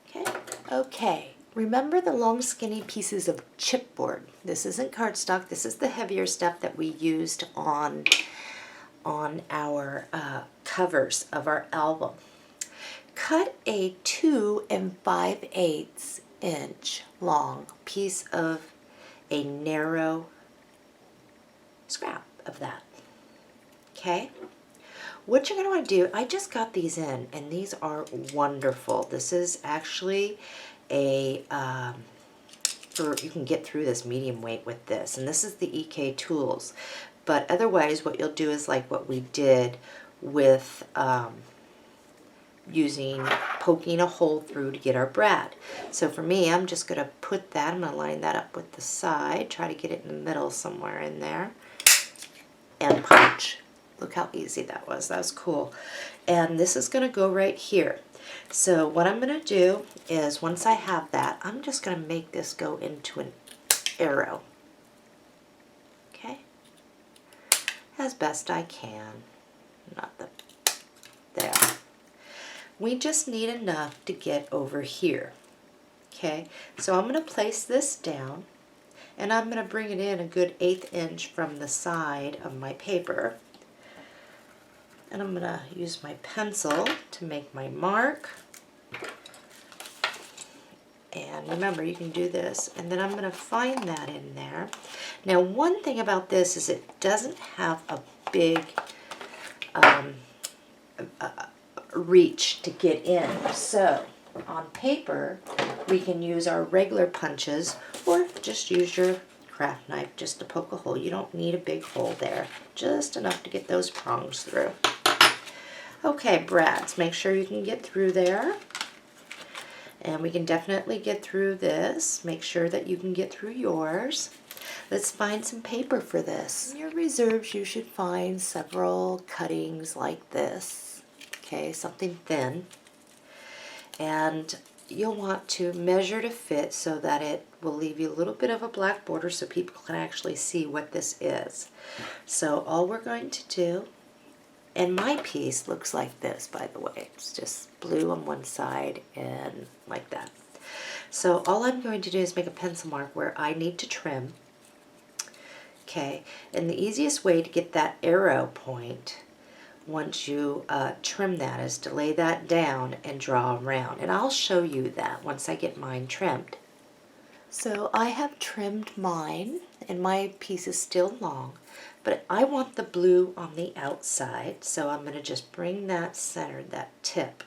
Okay. Okay. Remember the long skinny pieces of chipboard. This isn't cardstock. This is the heavier stuff that we used on our covers of our album. Cut a 2 5/8 inch long piece of a narrow scrap of that. Okay? What you're going to want to do, I just got these in, and these are wonderful. This is actually a, you can get through this medium weight with this, and this is the EK Tools. But otherwise, what you'll do is like what we did with poking a hole through to get our brad. So for me, I'm just going to put that, I'm going to line that up with the side, try to get it in the middle somewhere in there, and punch. Look how easy that was. That was cool. And this is going to go right here. So what I'm going to do is, once I have that, I'm just going to make this go into an arrow. Okay? As best I can. Not the... There. We just need enough to get over here. Okay? So I'm going to place this down, and I'm going to bring it in a good 1/8 inch from the side of my paper. And I'm going to use my pencil to make my mark. And remember, you can do this. And then I'm going to find that in there. Now, one thing about this is it doesn't have a big reach to get in. So, on paper, we can use our regular punches, or just use your craft knife just to poke a hole. You don't need a big hole there. Just enough to get those prongs through. Okay, brads, make sure you can get through there. And we can definitely get through this. Make sure that you can get through yours. Let's find some paper for this. In your reserves, you should find several cuttings like this. Okay, something thin. And you'll want to measure to fit so that it will leave you a little bit of a black border so people can actually see what this is. So all we're going to do, and my piece looks like this, by the way. It's just blue on one side and like that. So all I'm going to do is make a pencil mark where I need to trim. Okay, and the easiest way to get that arrow point once you trim that is to lay that down and draw around. And I'll show you that once I get mine trimmed. So I have trimmed mine, and my piece is still long, but I want the blue on the outside, so I'm going to just bring that centered, that tip.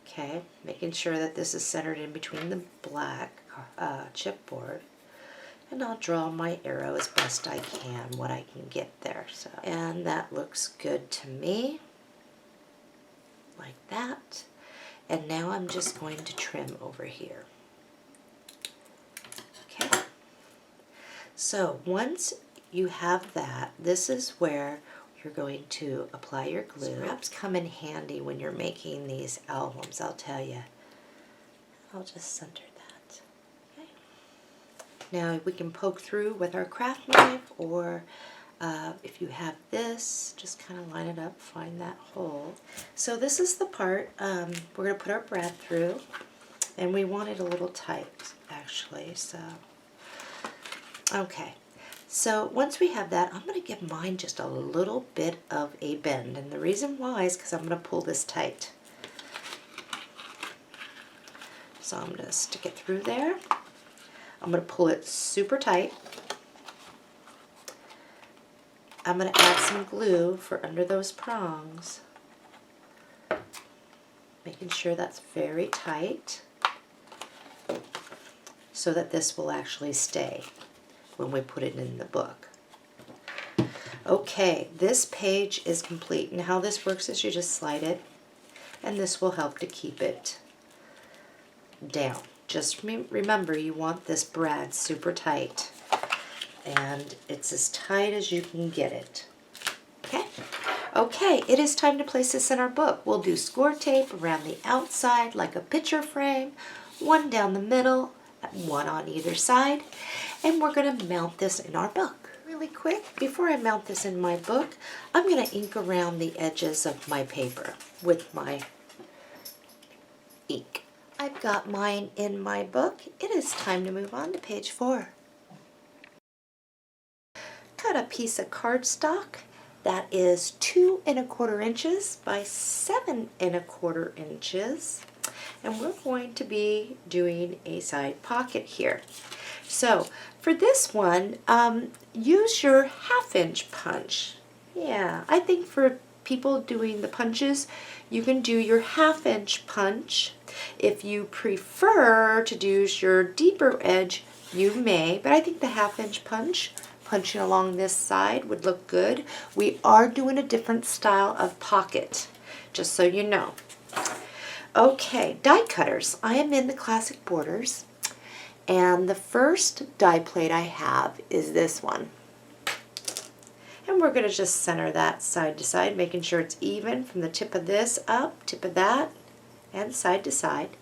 Okay, making sure that this is centered in between the black chipboard. And I'll draw my arrow as best I can, what I can get there. So, and that looks good to me, like that. And now I'm just going to trim over here. Okay. So once you have that, this is where you're going to apply your glue. Scraps come in handy when you're making these albums, I'll tell you. I'll just center that. Okay. Now we can poke through with our craft knife, or if you have this, just kind of line it up, find that hole. So this is the part we're going to put our brad through, and we want it a little tight, actually. So, okay. So once we have that, I'm going to give mine just a little bit of a bend, and the reason why is because I'm going to pull this tight. So I'm going to stick it through there. I'm going to pull it super tight. I'm going to add some glue for under those prongs, making sure that's very tight so that this will actually stay when we put it in the book. Okay, this page is complete, and how this works is you just slide it, and this will help to keep it down. Just remember, you want this brad super tight, and it's as tight as you can get it. Okay? Okay, it is time to place this in our book. We'll do score tape around the outside like a picture frame, one down the middle, one on either side, and we're going to mount this in our book. Really quick, before I mount this in my book, I'm going to ink around the edges of my paper with my ink. I've got mine in my book. It is time to move on to page 4. Cut a piece of cardstock that is 2 1/4 inches by 7 1/4 inches, and we're going to be doing a side pocket here. So for this one, use your 1/2 inch punch. Yeah, I think for people doing the punches, you can do your 1/2 inch punch. If you prefer to use your deeper edge, you may, but I think the 1/2 inch punch, punching along this side, would look good. We are doing a different style of pocket, just so you know. Okay, die cutters. I am in the Classic Borders, and the first die plate I have is this one. And we're going to just center that side to side, making sure it's even from the tip of this up, tip of that, and side to side.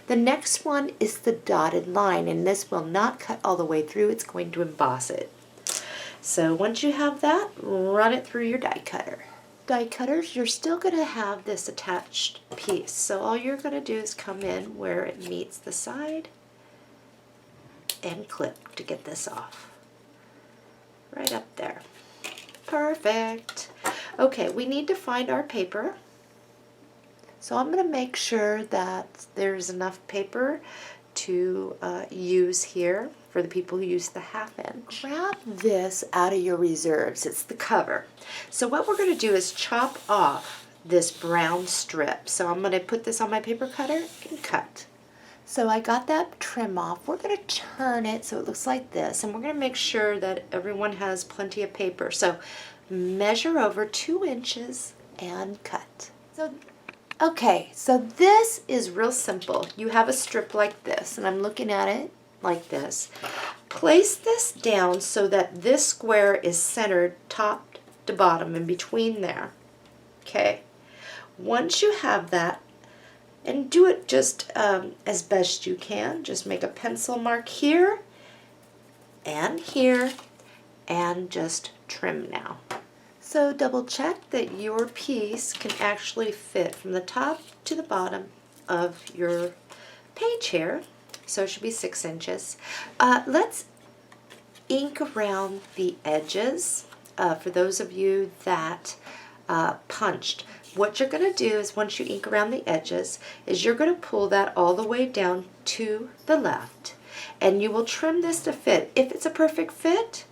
The next one is the dotted line, and this will not cut all the way through. It's going to emboss it. So once you have that, run it through your die cutter. Die cutters, you're still going to have this attached piece. So all you're going to do is come in where it meets the side and clip to get this off. Right up there. Perfect. Okay, we need to find our paper. So I'm going to make sure that there's enough paper to use here for the people who use the 1/2 inch. Grab this out of your reserves. It's the cover. So what we're going to do is chop off this brown strip. So I'm going to put this on my paper cutter and cut. So I got that trim off. We're going to turn it so it looks like this, and we're going to make sure that everyone has plenty of paper. So measure over 2 inches and cut. Okay, so this is real simple. You have a strip like this, and I'm looking at it like this. Place this down so that this square is centered top to bottom in between there. Okay, once you have that, and do it just as best you can, just make a pencil mark here, and just trim now. So double check that your piece can actually fit from the top to the bottom of your page here. So it should be 6 inches. Let's ink around the edges. For those of you that punched, what you're going to do is once you ink around the edges is you're going to pull that all the way down to the left, and you will trim this to fit. If it's a perfect fit,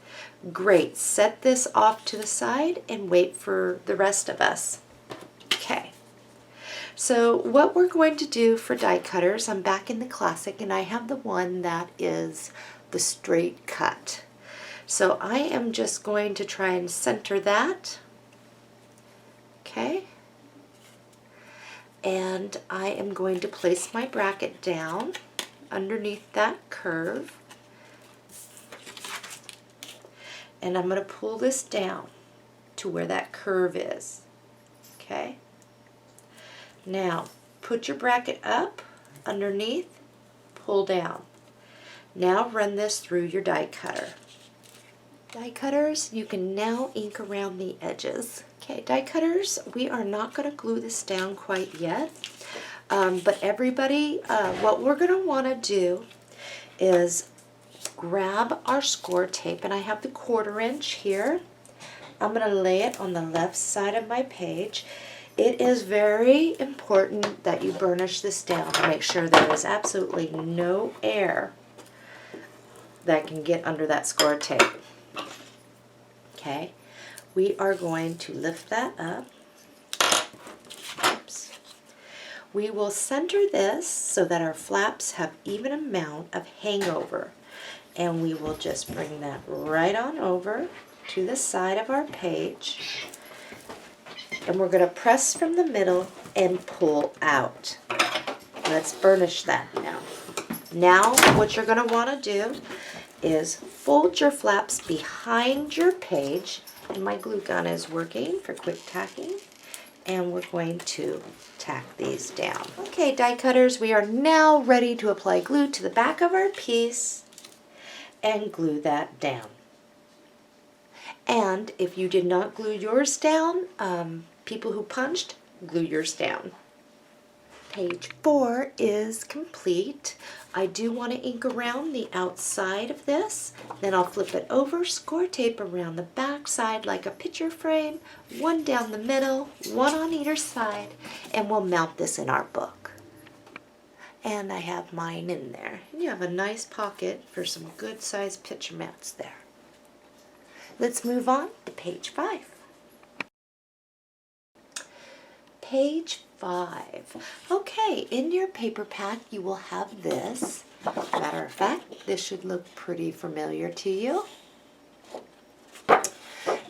great. Set this off to the side and wait for the rest of us. Okay. So what we're going to do for die cutters, I'm back in the Classic, and I have the one that is the straight cut. So I am just going to try and center that. Okay. And I am going to place my bracket down underneath that curve. And I'm going to pull this down to where that curve is. Okay? Now, put your bracket up, underneath, pull down. Now run this through your die cutter. Die cutters, you can now ink around the edges. Okay, die cutters, we are not going to glue this down quite yet. But everybody, what we're going to want to do is grab our score tape, and I have the 1/4 inch here. I'm going to lay it on the left side of my page. It is very important that you burnish this down to make sure there is absolutely no air that can get under that score tape. Okay, we are going to lift that up. Oops. We will center this so that our flaps have even amount of hangover. And we will just bring that right on over to the side of our page. And we're going to press from the middle and pull out. Let's burnish that now. Now what you're going to want to do is fold your flaps behind your page. And my glue gun is working for quick tacking. And we're going to tack these down. Okay, die cutters, we are now ready to apply glue to the back of our piece. and glue that down. And if you did not glue yours down, people who punched, glue yours down. Page 4 is complete. I do want to ink around the outside of this. Then I'll flip it over, score tape around the back side like a picture frame, one down the middle, one on either side, and we'll mount this in our book. And I have mine in there. And you have a nice pocket for some good sized picture mats there. Let's move on to page 5. Page 5. Okay, in your paper pack you will have this. Matter of fact, this should look pretty familiar to you.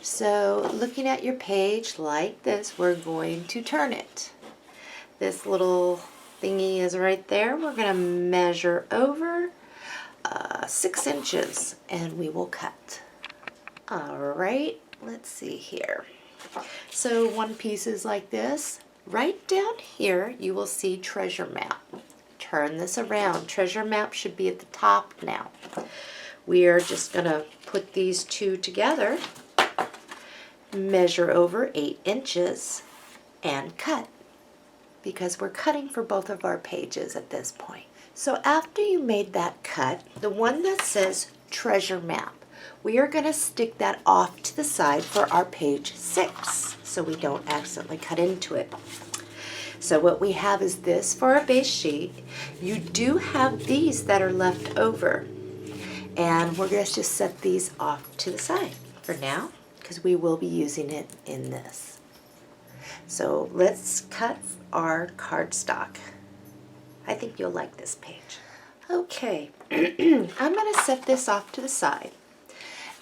So looking at your page like this, we're going to turn it. This little thingy is right there. We're going to measure over 6 inches and we will cut. All right, let's see here. So one piece is like this. Right down here you will see treasure map. Turn this around. Treasure map should be at the top now. We are just going to put these two together, measure over 8 inches, and cut, because we're cutting for both of our pages at this point. So after you made that cut, the one that says treasure map, we are going to stick that off to the side for our page 6 so we don't accidentally cut into it. So what we have is this for our base sheet. You do have these that are left over, and we're going to just set these off to the side for now because we will be using it in this. So let's cut our cardstock. I think you'll like this page. Okay, I'm going to set this off to the side,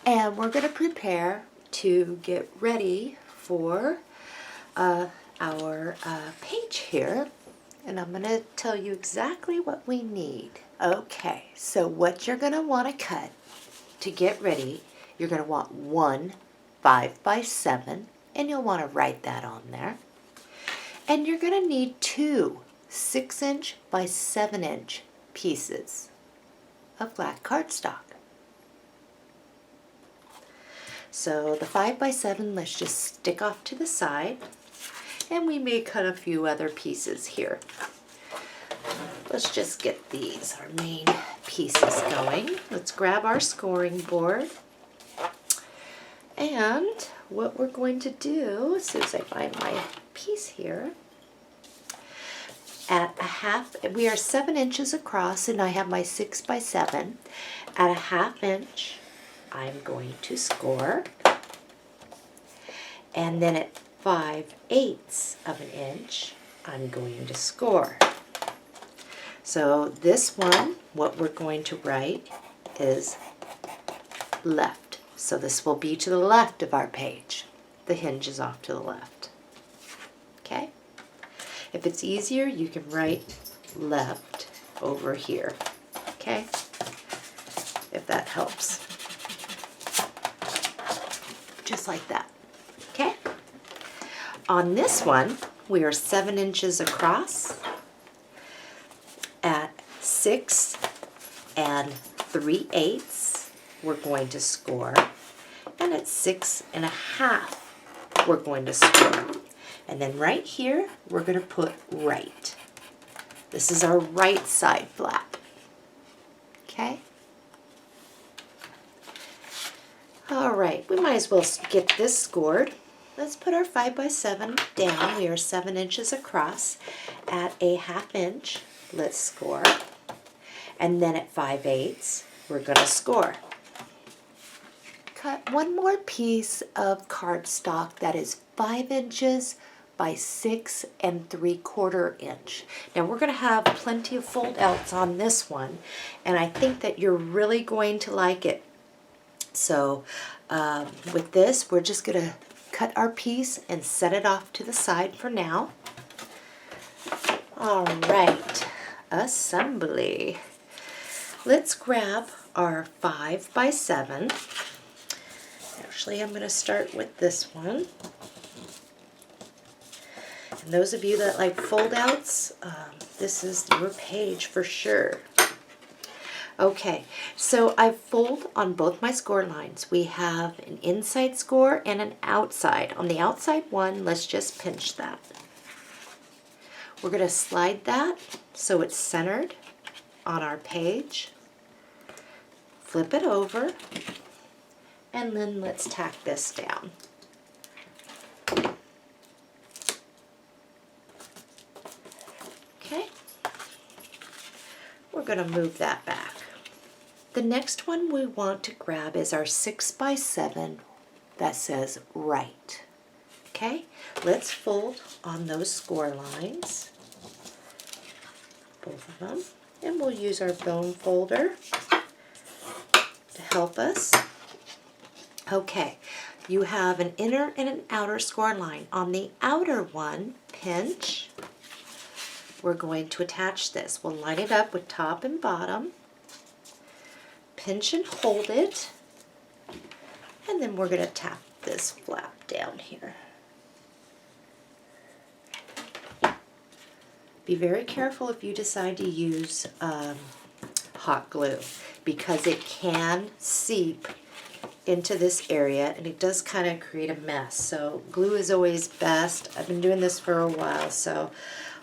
and we're going to prepare to get ready for our page here, and I'm going to tell you exactly what we need. Okay, so what you're going to want to cut to get ready, you're going to want one 5x7, and you'll want to write that on there. And you're going to need two 6-inch by 7-inch pieces of black cardstock. So the 5x7, let's just stick off to the side, and we may cut a few other pieces here. Let's just get these, our main pieces, going. Let's grab our scoring board, and what we're going to do, as soon as I find my piece here, at a half, we are 7 inches across, and I have my 6x7. At a 1/2 inch, I'm going to score, and then at 5/8 of an inch, I'm going to score. So this one, what we're going to write is left. So this will be to the left of our page. The hinge is off to the left. Okay? If it's easier, you can write left over here. Okay? If that helps. Just like that. Okay? On this one, we are 7 inches across at 6 3/8. We're going to score, and at 6 1/2, we're going to score. And then right here, we're going to put right. This is our right side flap. Okay? All right, we might as well get this scored. Let's put our 5x7 down. We are 7 inches across. At a 1/2 inch, let's score. And then at 5/8, we're going to score. Cut one more piece of cardstock that is 5 inches by 6 3/4 inch. Now we're going to have plenty of fold outs on this one, and I think that you're really going to like it. So with this, we're just going to cut our piece and set it off to the side for now. All right, assembly. Let's grab our 5x7. Actually, I'm going to start with this one. And those of you that like fold outs, this is your page for sure. Okay, so I fold on both my score lines. We have an inside score and an outside. On the outside one, let's just pinch that. We're going to slide that so it's centered on our page. Flip it over, and then let's tack this down. Okay, we're going to move that back. The next one we want to grab is our 6x7 that says right. Okay, let's fold on those score lines, both of them, and we'll use our bone folder to help us. Okay, you have an inner and an outer score line. On the outer one, pinch. We're going to attach this. We'll line it up with top and bottom. Pinch and hold it, and then we're going to tap this flap down here. Be very careful if you decide to use hot glue, because it can seep into this area and it does kind of create a mess. So glue is always best. I've been doing this for a while, so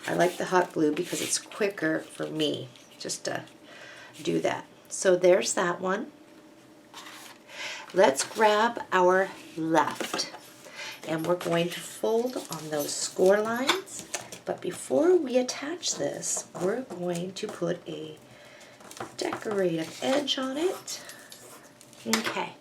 I like the hot glue because it's quicker for me just to do that. So there's that one. Let's grab our left, and we're going to fold on those score lines. But before we attach this, we're going to put a decorative edge on it. Okay,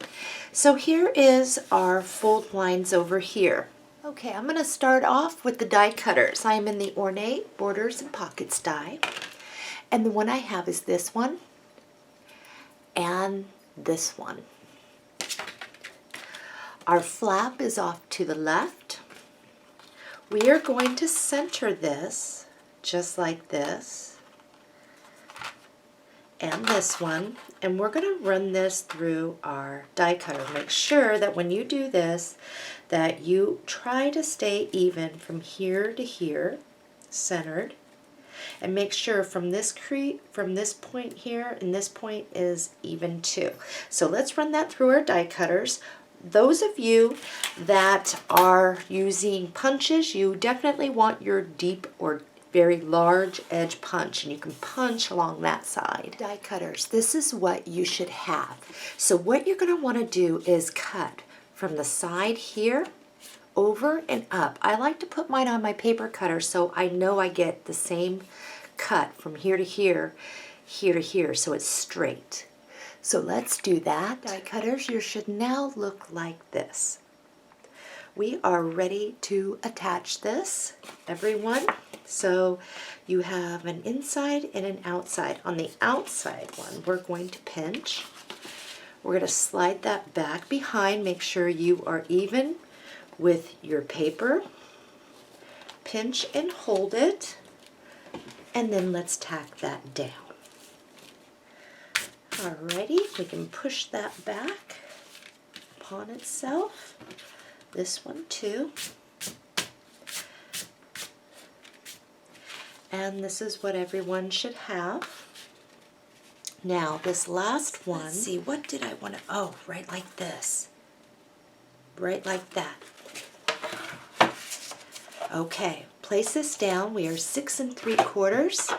so here is our fold lines over here. Okay, I'm going to start off with the die cutters. I am in the Ornate Borders and Pockets die, and the one I have is this one and this one. Our flap is off to the left. We are going to center this just like this and this one, and we're going to run this through our die cutter. Make sure that when you do this that you try to stay even from here to here, centered, and make sure from this point here and this point is even too. So let's run that through our die cutters. Those of you that are using punches, you definitely want your deep or very large edge punch, and you can punch along that side. Die cutters, this is what you should have. So what you're going to want to do is cut from the side here over and up. I like to put mine on my paper cutter so I know I get the same cut from here to here, here to here, so it's straight. So let's do that. Die cutters, you should now look like this. We are ready to attach this, everyone. So you have an inside and an outside. On the outside one, we're going to pinch. We're going to slide that back behind. Make sure you are even with your paper. Pinch and hold it. And then let's tack that down. Alrighty, we can push that back upon itself. This one too. And this is what everyone should have. Now this last one, let's see, what did I want to, oh, right like this. Right like that. Okay, place this down. We are 6 3/4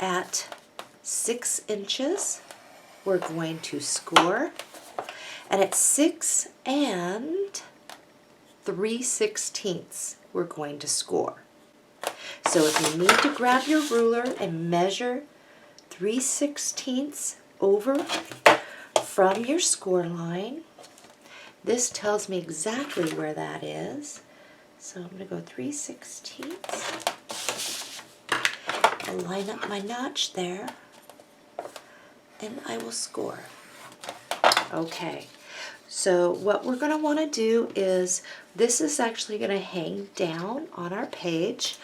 at 6 inches. We're going to score, and at 6 3/16 we're going to score. So if you need to grab your ruler and measure 3/16 over from your score line, this tells me exactly where that is. So I'm going to go 3/16. I'll line up my notch there, and I will score. Okay, so what we're going to want to do is, this is actually going to hang down on our page.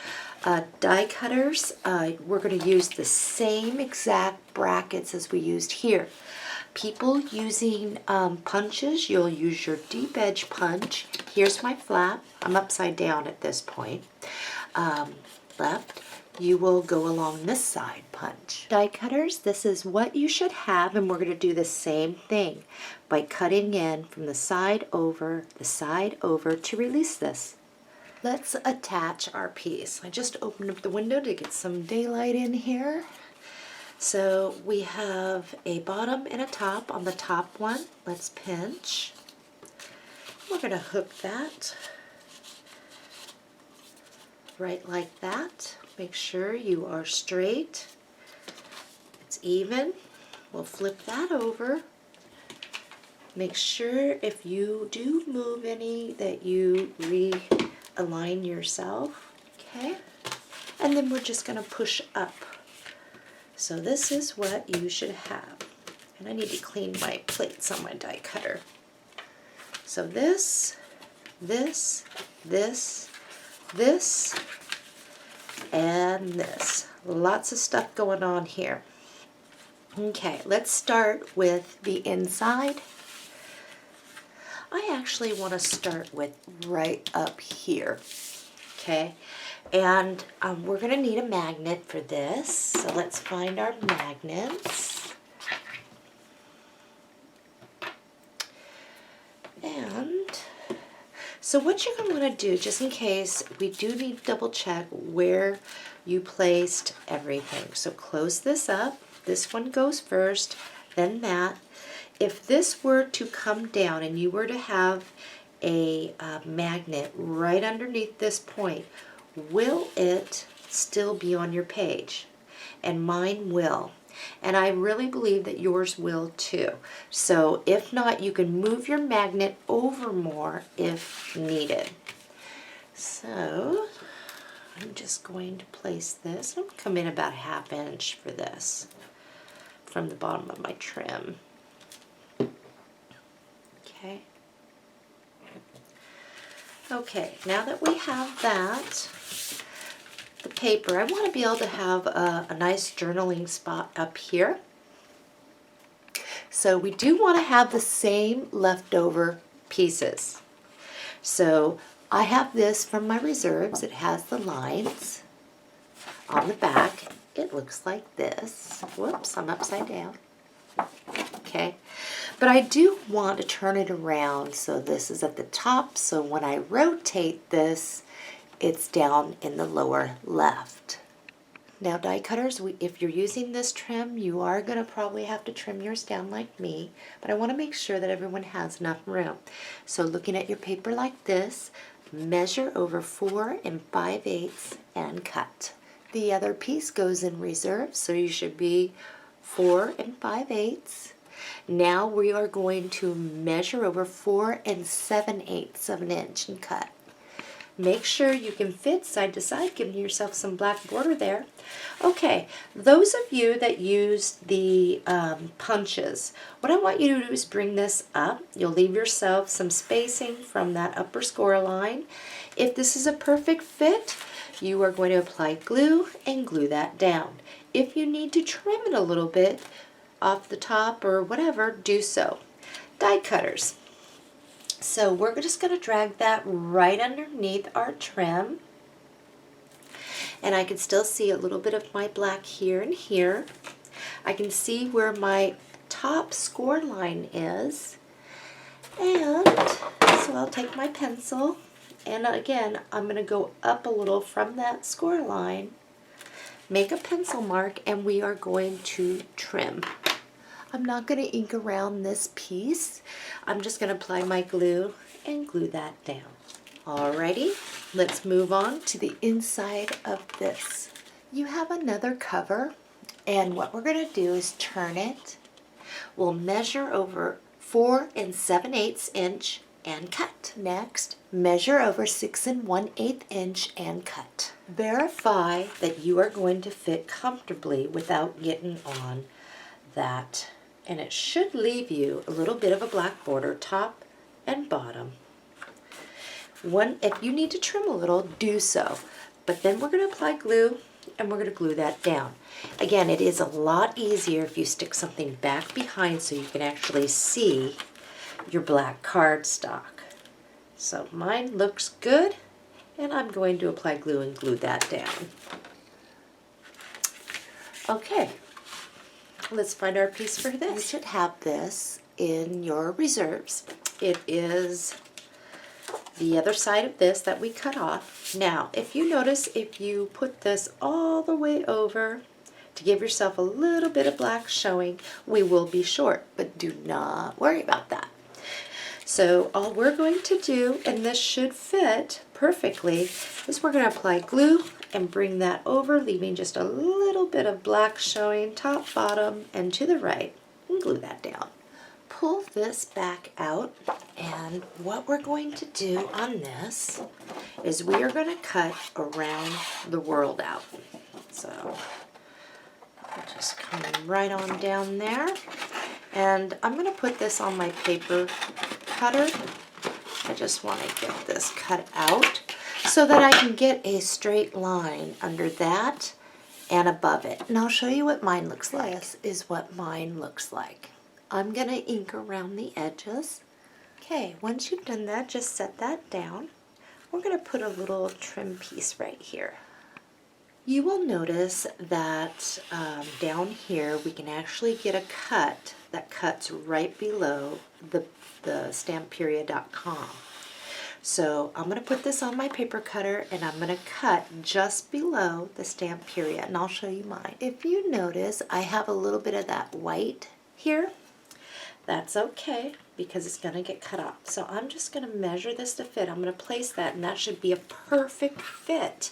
Die cutters, we're going to use the same exact brackets as we used here. People using punches, you'll use your deep edge punch. Here's my flap. I'm upside down at this point. Left, you will go along this side punch. Die cutters, this is what you should have, and we're going to do the same thing by cutting in from the side over to release this. Let's attach our piece. I just opened up the window to get some daylight in here. So we have a bottom and a top. On the top one, let's pinch. We're going to hook that right like that. Make sure you are straight. It's even. We'll flip that over. Make sure if you do move any that you realign yourself. Okay? And then we're just going to push up. So this is what you should have. And I need to clean my plates on my die cutter. So this, and this. Lots of stuff going on here. Okay, let's start with the inside. I actually want to start with right up here. Okay, and we're going to need a magnet for this. So let's find our magnets. And so what you're going to want to do, just in case, we do need to double check where you placed everything. So close this up. This one goes first, then that. If this were to come down and you were to have a magnet right underneath this point, will it still be on your page? And mine will. And I really believe that yours will too. So if not, you can move your magnet over more if needed. So I'm just going to place this. I'm going to come in about 1/2 inch for this from the bottom of my trim. Okay. Okay, now that we have that, the paper, I want to be able to have a nice journaling spot up here. So we do want to have the same leftover pieces. So I have this from my reserves. It has the lines on the back. It looks like this. Whoops, I'm upside down. Okay, but I do want to turn it around so this is at the top. So when I rotate this, it's down in the lower left. Now die cutters, if you're using this trim, you are going to probably have to trim yours down like me, but I want to make sure that everyone has enough room. So looking at your paper like this, measure over 4 5/8 and cut. The other piece goes in reserve, so you should be 4 5/8. Now we are going to measure over 4 7/8 of an inch and cut. Make sure you can fit side to side, giving yourself some black border there. Okay, those of you that use the punches, what I want you to do is bring this up. You'll leave yourself some spacing from that upper score line. If this is a perfect fit, you are going to apply glue and glue that down. If you need to trim it a little bit off the top or whatever, do so. Die cutters. So we're just going to drag that right underneath our trim. And I can still see a little bit of my black here and here. I can see where my top score line is. And so I'll take my pencil, and again, I'm going to go up a little from that score line, make a pencil mark, and we are going to trim. I'm not going to ink around this piece. I'm just going to apply my glue and glue that down. Alrighty, let's move on to the inside of this. You have another cover, and what we're going to do is turn it. We'll measure over 4 7/8 inch and cut. Next, measure over 6 1/8 inch and cut. Verify that you are going to fit comfortably without getting on that. And it should leave you a little bit of a black border, top and bottom. If you need to trim a little, do so. But then we're going to apply glue, and we're going to glue that down. Again, it is a lot easier if you stick something back behind so you can actually see your black cardstock. So mine looks good, and I'm going to apply glue and glue that down. Okay, let's find our piece for this. You should have this in your reserves. It is the other side of this that we cut off. Now, if you notice, if you put this all the way over to give yourself a little bit of black showing, we will be short, but do not worry about that. So all we're going to do, and this should fit perfectly, is we're going to apply glue and bring that over, leaving just a little bit of black showing top, bottom, and to the right, and glue that down. Pull this back out, and what we're going to do on this is we are going to cut around the world out. So I'll just come right on down there, and I'm going to put this on my paper cutter. I just want to get this cut out so that I can get a straight line under that and above it. And I'll show you what mine looks like. This is what mine looks like. I'm going to ink around the edges. Okay, once you've done that, just set that down. We're going to put a little trim piece right here. You will notice that down here we can actually get a cut that cuts right below the stampperiod.com. So I'm going to put this on my paper cutter and I'm going to cut just below the stamp period, and I'll show you mine. If you notice, I have a little bit of that white here. That's okay because it's going to get cut off. So I'm just going to measure this to fit. I'm going to place that, and that should be a perfect fit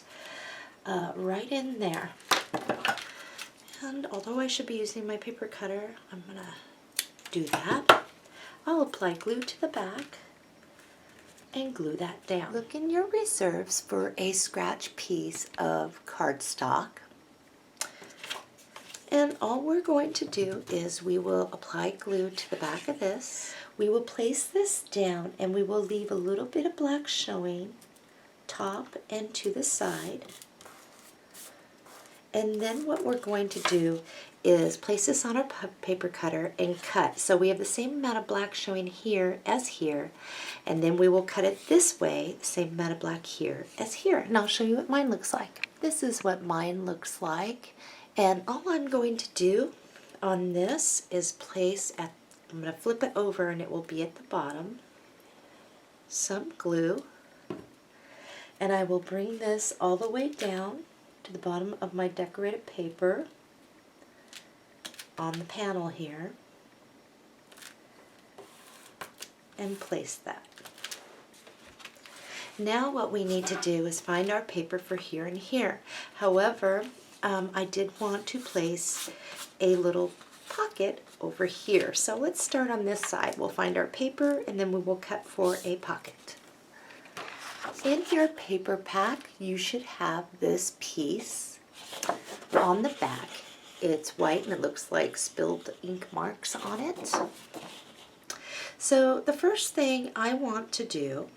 right in there. And although I should be using my paper cutter, I'm going to do that. I'll apply glue to the back and glue that down. Look in your reserves for a scratch piece of cardstock. And all we're going to do is we will apply glue to the back of this. We will place this down and we will leave a little bit of black showing top and to the side. And then what we're going to do is place this on our paper cutter and cut. So we have the same amount of black showing here as here, and then we will cut it this way, the same amount of black here as here. And I'll show you what mine looks like. This is what mine looks like, and all I'm going to do on this is place at, I'm going to flip it over and it will be at the bottom, some glue, and I will bring this all the way down to the bottom of my decorative paper on the panel here and place that. Now what we need to do is find our paper for here and here. However, I did want to place a little pocket over here. So let's start on this side. We'll find our paper and then we will cut for a pocket. In your paper pack, you should have this piece on the back. It's white and it looks like spilled ink marks on it. So the first thing I want to do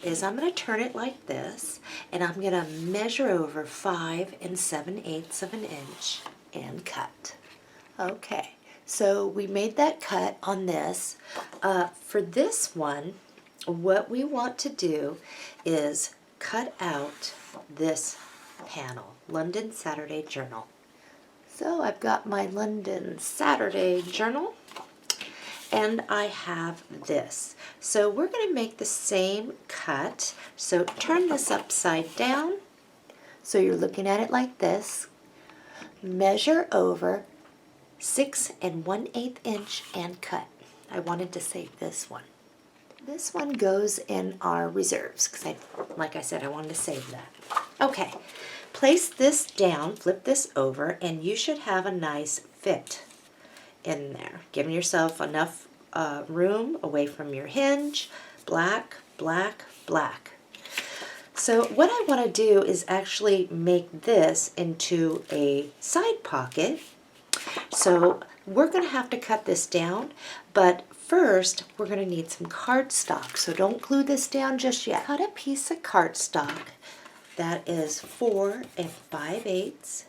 is I'm going to turn it like this, and I'm going to measure over 5 7/8 of an inch and cut. Okay, so we made that cut on this. For this one, what we want to do is cut out this panel, London Saturday Journal. So I've got my London Saturday Journal, and I have this. So we're going to make the same cut. So turn this upside down, so you're looking at it like this. Measure over 6 1/8 inch and cut. I wanted to save this one. This one goes in our reserves because, like I said, I wanted to save that. Okay, place this down, flip this over, and you should have a nice fit in there. Giving yourself enough room away from your hinge. Black, black, black. So what I want to do is actually make this into a side pocket. So we're going to have to cut this down, but first we're going to need some cardstock. So don't glue this down just yet. Cut a piece of cardstock that is 4 5/8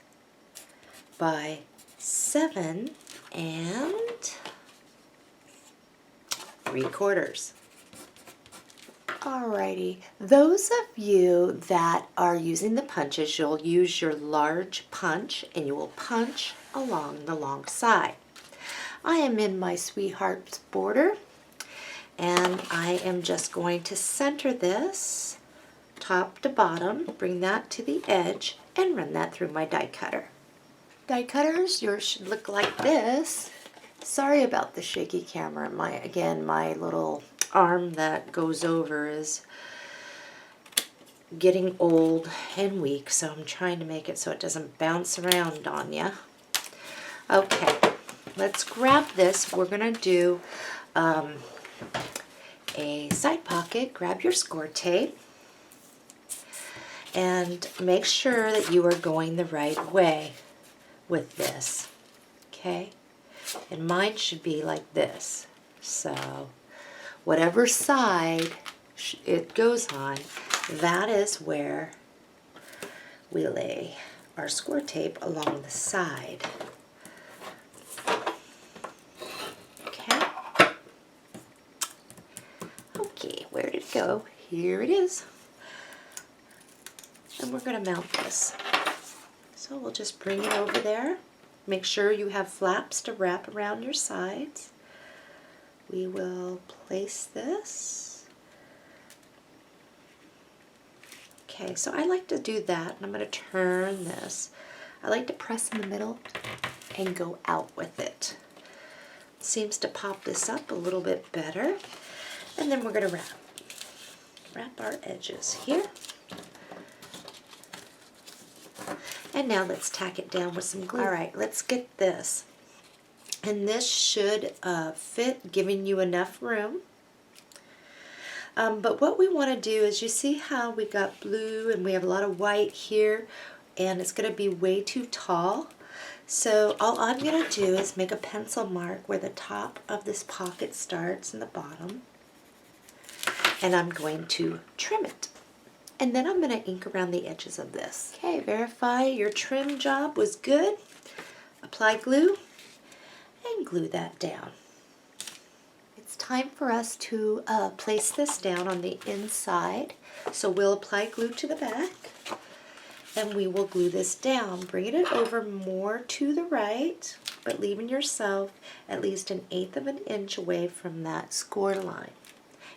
by 7 3/4. Alrighty, those of you that are using the punches, you'll use your large punch and you will punch along the long side. I am in my Sweetheart's border and I am just going to center this top to bottom, bring that to the edge and run that through my die cutter. Die cutters, yours should look like this. Sorry about the shaky camera. My little arm that goes over is getting old and weak, so I'm trying to make it so it doesn't bounce around on you. Okay, let's grab this. We're going to do a side pocket. Grab your score tape and make sure that you are going the right way with this, okay? And mine should be like this. So whatever side it goes on, that is where we lay our score tape along the side. Okay. Okay, where did it go? Here it is. And we're going to mount this. So we'll just bring it over there. Make sure you have flaps to wrap around your sides. We will place this. Okay, so I like to do that, and I'm going to turn this. I like to press in the middle and go out with it. Seems to pop this up a little bit better. And then we're going to wrap our edges here. And now let's tack it down with some glue. All right, let's get this. And this should fit, giving you enough room. But what we want to do is, you see how we got blue and we have a lot of white here, and it's going to be way too tall. So all I'm going to do is make a pencil mark where the top of this pocket starts and the bottom. And I'm going to trim it. And then I'm going to ink around the edges of this. Okay, verify your trim job was good. Apply glue and glue that down. It's time for us to place this down on the inside. So we'll apply glue to the back and we will glue this down, bringing it over more to the right, but leaving yourself at least 1/8 of an inch away from that score line,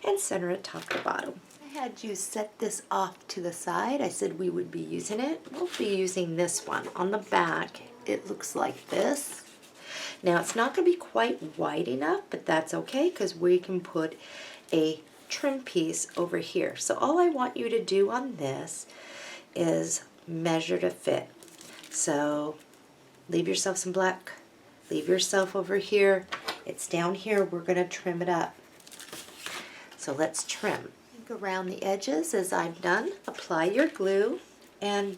and center it top to bottom. I had you set this off to the side. I said we would be using it. We'll be using this one. On the back, it looks like this. Now, it's not going to be quite wide enough, but that's okay because we can put a trim piece over here. So all I want you to do on this is measure to fit. So leave yourself some black. Leave yourself over here. It's down here. We're going to trim it up. So let's trim. Around the edges as I've done. Apply your glue and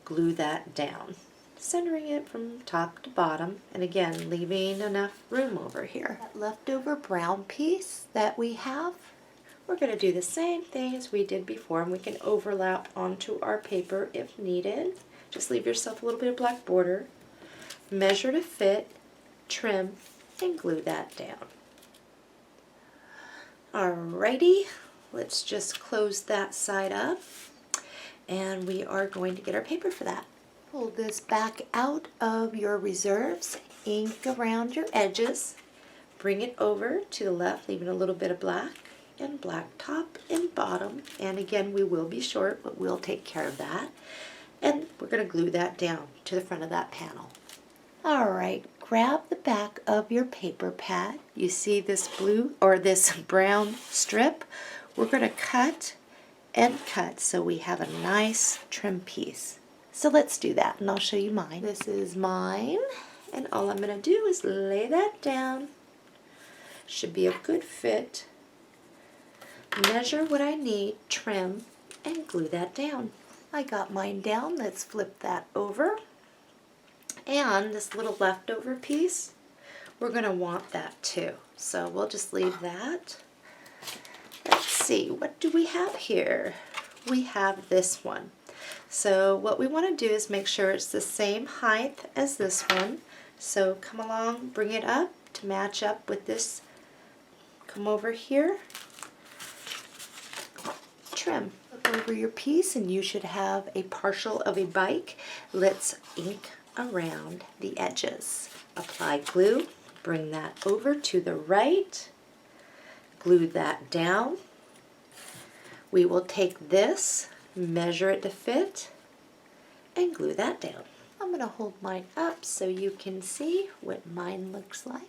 glue that down, centering it from top to bottom, and again leaving enough room over here. That leftover brown piece that we have, we're going to do the same thing as we did before, and we can overlap onto our paper if needed. Just leave yourself a little bit of black border, measure to fit, trim, and glue that down. Alrighty. Let's just close that side up, and we are going to get our paper for that. Pull this back out of your reserves, ink around your edges, bring it over to the left, leaving a little bit of black, and black top and bottom. And again, we will be short, but we'll take care of that. And we're going to glue that down to the front of that panel. All right, grab the back of your paper pad. You see this blue or this brown strip? We're going to cut and cut so we have a nice trim piece. So let's do that, and I'll show you mine. This is mine, and all I'm going to do is lay that down. Should be a good fit. Measure what I need, trim, and glue that down. I got mine down. Let's flip that over. And this little leftover piece, we're going to want that too. So we'll just leave that. Let's see, what do we have here? We have this one. So what we want to do is make sure it's the same height as this one. So come along, bring it up to match up with this. Come over here trim. Look over your piece and you should have a partial of a bike. Let's ink around the edges. Apply glue, bring that over to the right, glue that down. We will take this, measure it to fit, and glue that down. I'm going to hold mine up so you can see what mine looks like.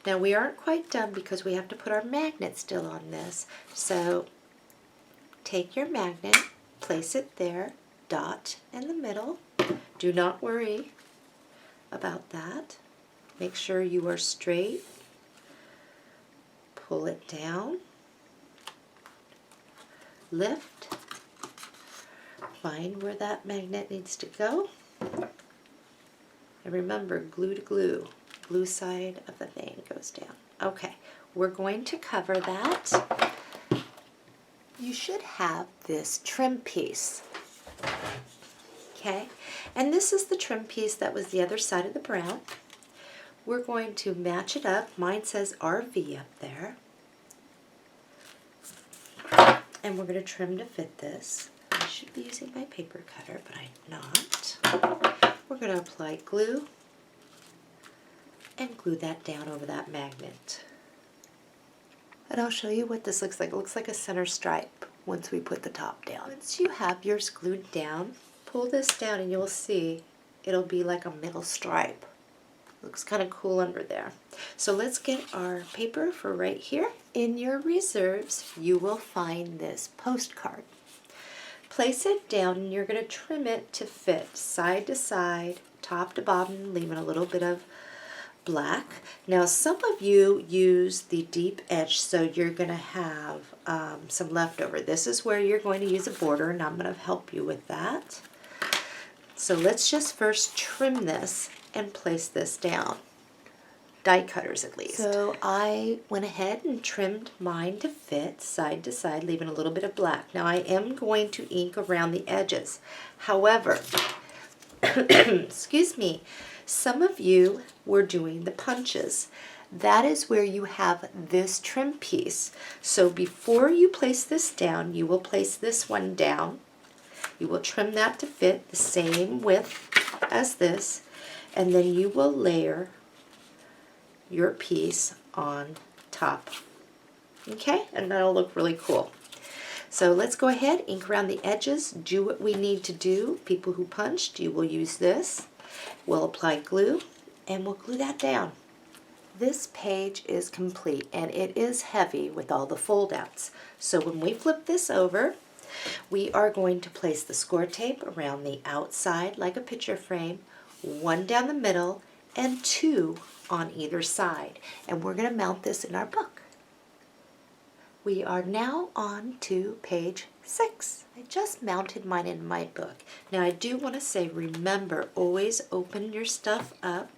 Now we aren't quite done because we have to put our magnet still on this. So take your magnet, place it there, dot in the middle. Do not worry about that. Make sure you are straight. Pull it down. Lift. Find where that magnet needs to go. And remember, glue to glue. Glue side of the thing goes down. Okay, we're going to cover that. You should have this trim piece. Okay, and this is the trim piece that was the other side of the brown. We're going to match it up. Mine says RV up there. And we're going to trim to fit this. I should be using my paper cutter, but I'm not. We're going to apply glue and glue that down over that magnet. And I'll show you what this looks like. It looks like a center stripe once we put the top down. Once you have yours glued down, pull this down and you'll see it'll be like a middle stripe. Looks kind of cool under there. So let's get our paper for right here. In your reserves, you will find this postcard. Place it down and you're going to trim it to fit side to side, top to bottom, leaving a little bit of black. Now some of you use the deep edge, so you're going to have some leftover. This is where you're going to use a border, and I'm going to help you with that. So let's just first trim this and place this down. Die cutters at least. So I went ahead and trimmed mine to fit side to side, leaving a little bit of black. Now I am going to ink around the edges. However, excuse me, some of you were doing the punches. That is where you have this trim piece. So before you place this down, you will place this one down. You will trim that to fit the same width as this, and then you will layer your piece on top. Okay, and that'll look really cool. So let's go ahead, ink around the edges, do what we need to do. People who punched, you will use this. We'll apply glue, and we'll glue that down. This page is complete, and it is heavy with all the fold outs. So when we flip this over, we are going to place the score tape around the outside like a picture frame, one down the middle, and two on either side. And we're going to mount this in our book. We are now on to page 6. I just mounted mine in my book. Now I do want to say, remember, always open your stuff up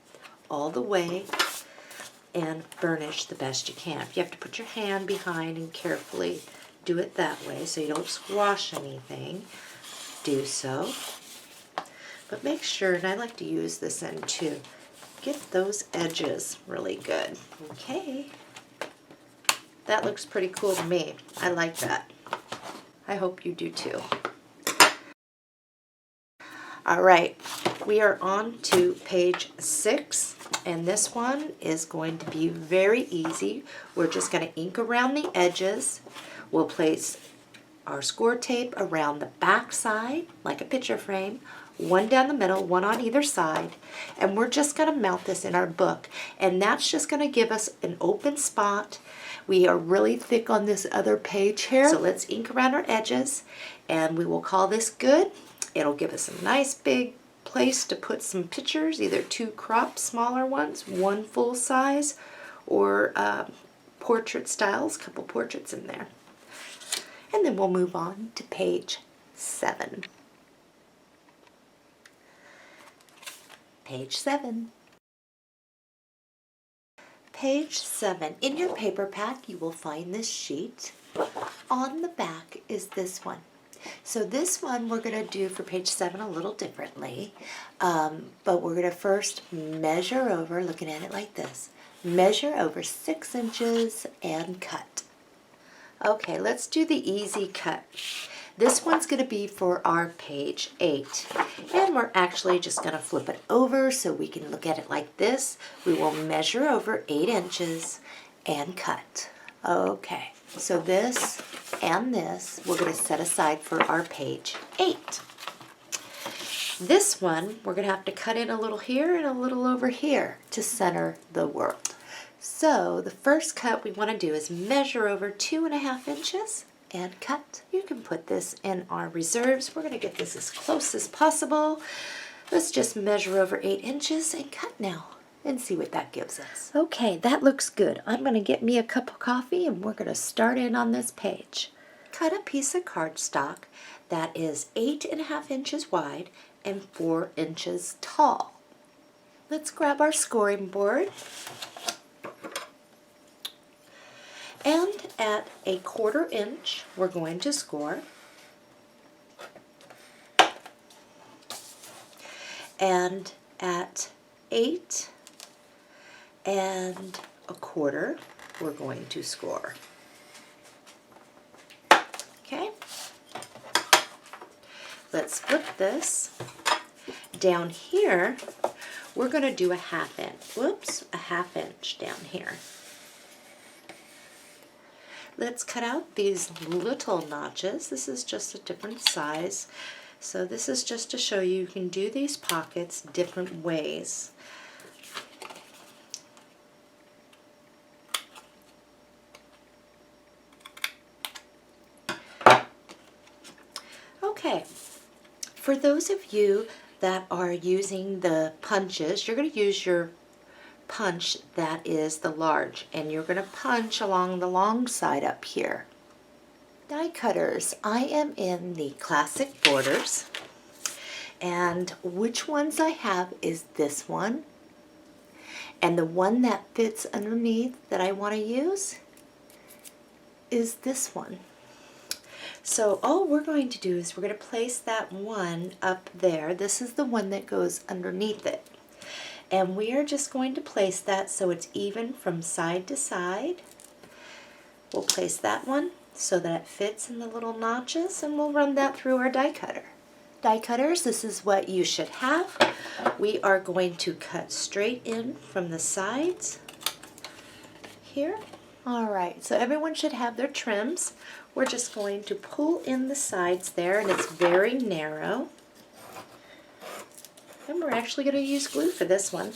all the way and burnish the best you can. If you have to put your hand behind and carefully do it that way so you don't squash anything, do so. But make sure, and I like to use this end too, get those edges really good. Okay. That looks pretty cool to me. I like that. I hope you do too. All right, we are on to page 6, and this one is going to be very easy. We're just going to ink around the edges. We'll place our score tape around the back side like a picture frame, one down the middle, one on either side, and we're just going to mount this in our book, and that's just going to give us an open spot. We are really thick on this other page here, so let's ink around our edges, and we will call this good. It'll give us a nice big place to put some pictures, either 2 cropped smaller ones, 1 full size, or portrait styles, a couple portraits in there. And then we'll move on to page 7. Page 7. Page 7. In your paper pack, you will find this sheet. On the back is this one. So this one we're going to do for page 7 a little differently, but we're going to first measure over, looking at it like this, measure over 6 inches and cut. Okay, let's do the easy cut. This one's going to be for our page 8. And we're actually just going to flip it over so we can look at it like this. We will measure over 8 inches and cut. Okay, so this and this we're going to set aside for our page 8. This one we're going to have to cut in a little here and a little over here to center the world. So the first cut we want to do is measure over 2.5 inches and cut. You can put this in our reserves. We're going to get this as close as possible. Let's just measure over 8 inches and cut now and see what that gives us. Okay, that looks good. I'm going to get me a cup of coffee and we're going to start in on this page. Cut a piece of cardstock that is 8.5 inches wide and 4 inches tall. Let's grab our scoring board. And at 1/4 inch, we're going to score. And at 8 1/4, we're going to score. Okay? Let's flip this. Down here, we're going to do a 1/2 inch. Whoops, a 1/2 inch down here. Let's cut out these little notches. This is just a different size. So this is just to show you can do these pockets different ways. Okay, for those of you that are using the punches, you're going to use your punch that is the large, and you're going to punch along the long side up here. Die cutters, I am in the classic borders, and which ones I have is this one, and the one that fits underneath that I want to use is this one. So all we're going to do is we're going to place that one up there. This is the one that goes underneath it. And we are just going to place that so it's even from side to side. We'll place that one so that it fits in the little notches, and we'll run that through our die cutter. Die cutters, this is what you should have. We are going to cut straight in from the sides here. All right, so everyone should have their trims. We're just going to pull in the sides there, and it's very narrow. And we're actually going to use glue for this one.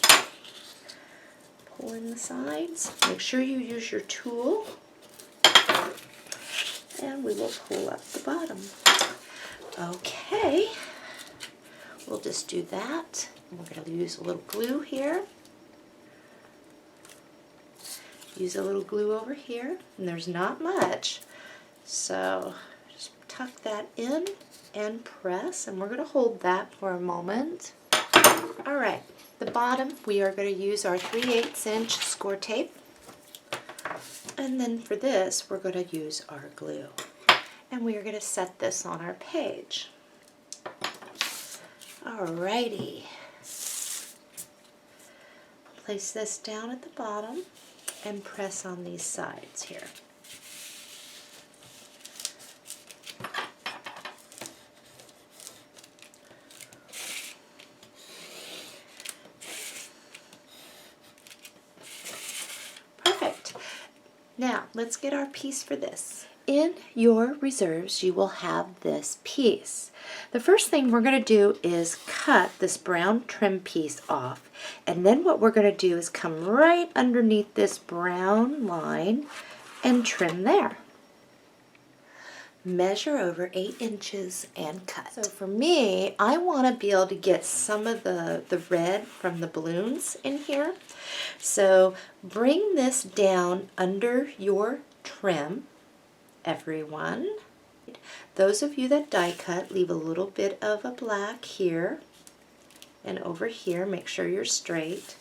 Pull in the sides. Make sure you use your tool. And we will pull up the bottom. Okay. We'll just do that. And we're going to use a little glue here. Use a little glue over here. And there's not much. So just tuck that in and press. And we're going to hold that for a moment. All right, the bottom, we are going to use our 3/8 inch score tape. And then for this, we're going to use our glue. And we are going to set this on our page. All righty. Place this down at the bottom and press on these sides here. Now, let's get our piece for this. In your reserves, you will have this piece. The first thing we're going to do is cut this brown trim piece off. And then what we're going to do is come right underneath this brown line and trim there. Measure over 8 inches and cut. So for me, I want to be able to get some of the red from the balloons in here. So bring this down under your trim, everyone. Those of you that die cut, leave a little bit of a black here and over here. Make sure you're straight.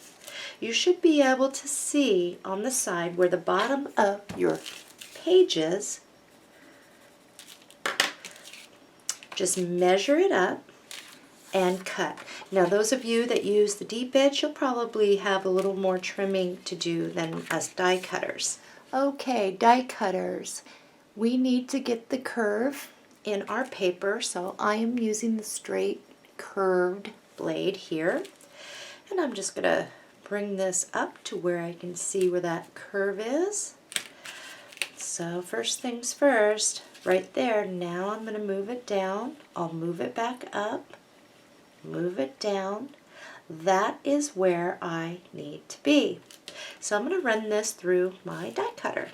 You should be able to see on the side where the bottom of your page is. Just measure it up and cut. Now those of you that use the deep edge, you'll probably have a little more trimming to do than us die cutters. Okay, die cutters, We need to get the curve in our paper, so I am using the straight curved blade here. And I'm just going to bring this up to where I can see where that curve is. So first things first, right there, now I'm going to move it down. I'll move it back up, move it down. That is where I need to be. So I'm going to run this through my die cutter,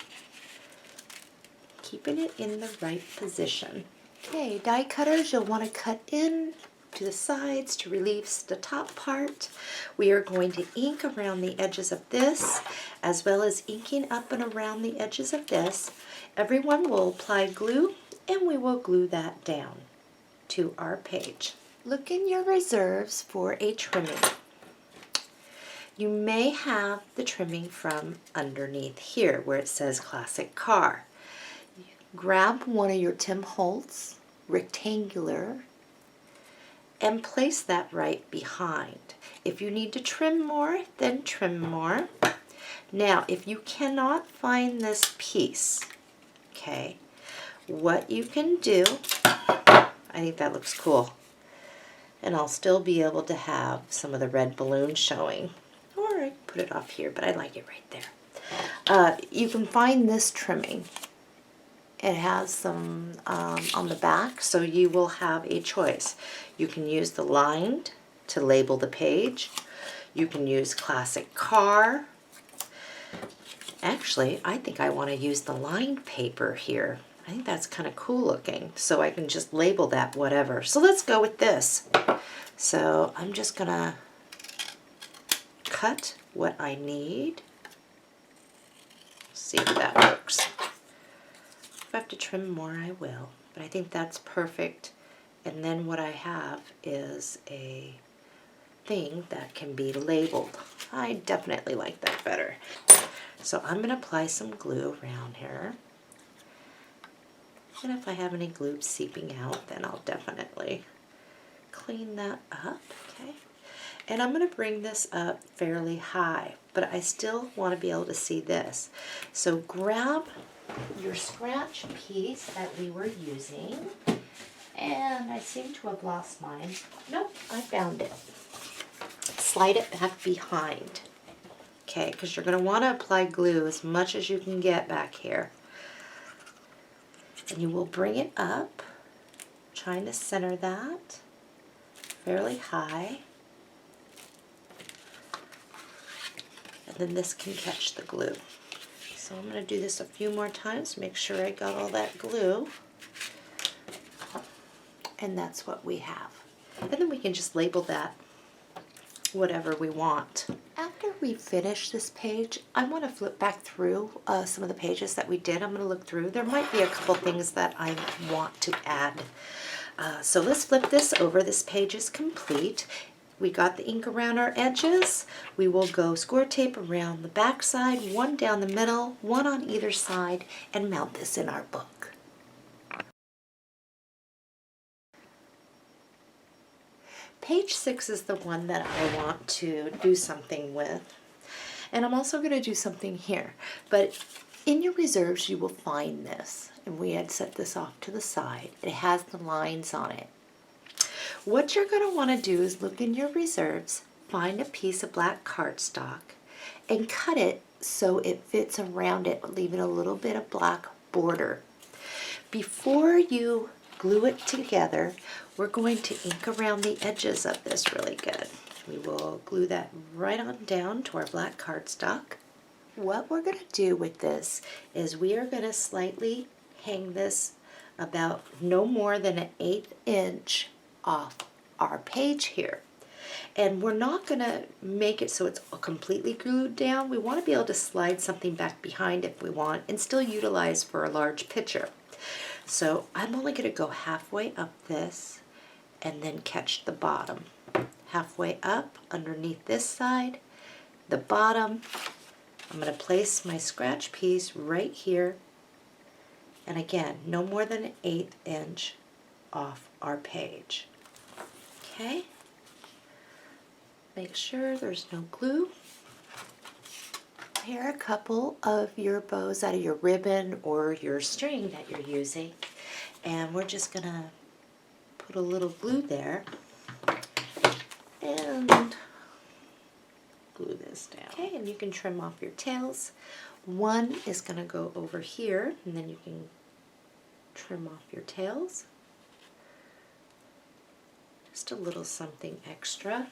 keeping it in the right position. Okay, die cutters, you'll want to cut in to the sides to relieve the top part. We are going to ink around the edges of this, as well as inking up and around the edges of this. Everyone will apply glue, and we will glue that down to our page. Look in your reserves for a trimming. You may have the trimming from underneath here where it says Classic Car. Grab one of your Tim Holtz rectangular and place that right behind. If you need to trim more, then trim more. Now, if you cannot find this piece, okay, what you can do, I think that looks cool, and I'll still be able to have some of the red balloons showing, or I can put it off here, but I like it right there. You can find this trimming. It has some on the back, so you will have a choice. You can use the lined to label the page. You can use Classic Car. Actually, I think I want to use the lined paper here. I think that's kind of cool looking, so I can just label that whatever. So let's go with this. So I'm just going to cut what I need. See if that works. If I have to trim more, I will, but I think that's perfect. And then what I have is a thing that can be labeled. I definitely like that better. So I'm going to apply some glue around here. And if I have any glue seeping out, then I'll definitely clean that up, okay? And I'm going to bring this up fairly high, but I still want to be able to see this. So grab your scratch piece that we were using, and I seem to have lost mine. Nope, I found it. Slide it back behind, okay, because you're going to want to apply glue as much as you can get back here. And you will bring it up, trying to center that fairly high. And then this can catch the glue. So I'm going to do this a few more times, make sure I got all that glue. And that's what we have. And then we can just label that whatever we want. After we finish this page, I want to flip back through some of the pages that we did. I'm going to look through. There might be a couple things that I want to add. So let's flip this over. This page is complete. We got the ink around our edges. We will go score tape around the back side, one down the middle, one on either side, and mount this in our book. Page 6 is the one that I want to do something with. And I'm also going to do something here. But in your reserves, you will find this. And we had set this off to the side. It has the lines on it. What you're going to want to do is look in your reserves, find a piece of black cardstock, and cut it so it fits around it, leaving a little bit of black border. Before you glue it together, we're going to ink around the edges of this really good. We will glue that right on down to our black cardstock. What we're going to do with this is we are going to slightly hang this about no more than an 1/8 inch off our page here. And we're not going to make it so it's completely glued down. We want to be able to slide something back behind if we want and still utilize for a large picture. So I'm only going to go halfway up this and then catch the bottom. Halfway up underneath this side, the bottom. I'm going to place my scratch piece right here. And again, no more than an 1/8 inch off our page. Okay? Make sure there's no glue. tear a couple of your bows out of your ribbon or your string that you're using, and we're just going to put a little glue there and glue this down. Okay, and you can trim off your tails. One is going to go over here, and then you can trim off your tails. Just a little something extra.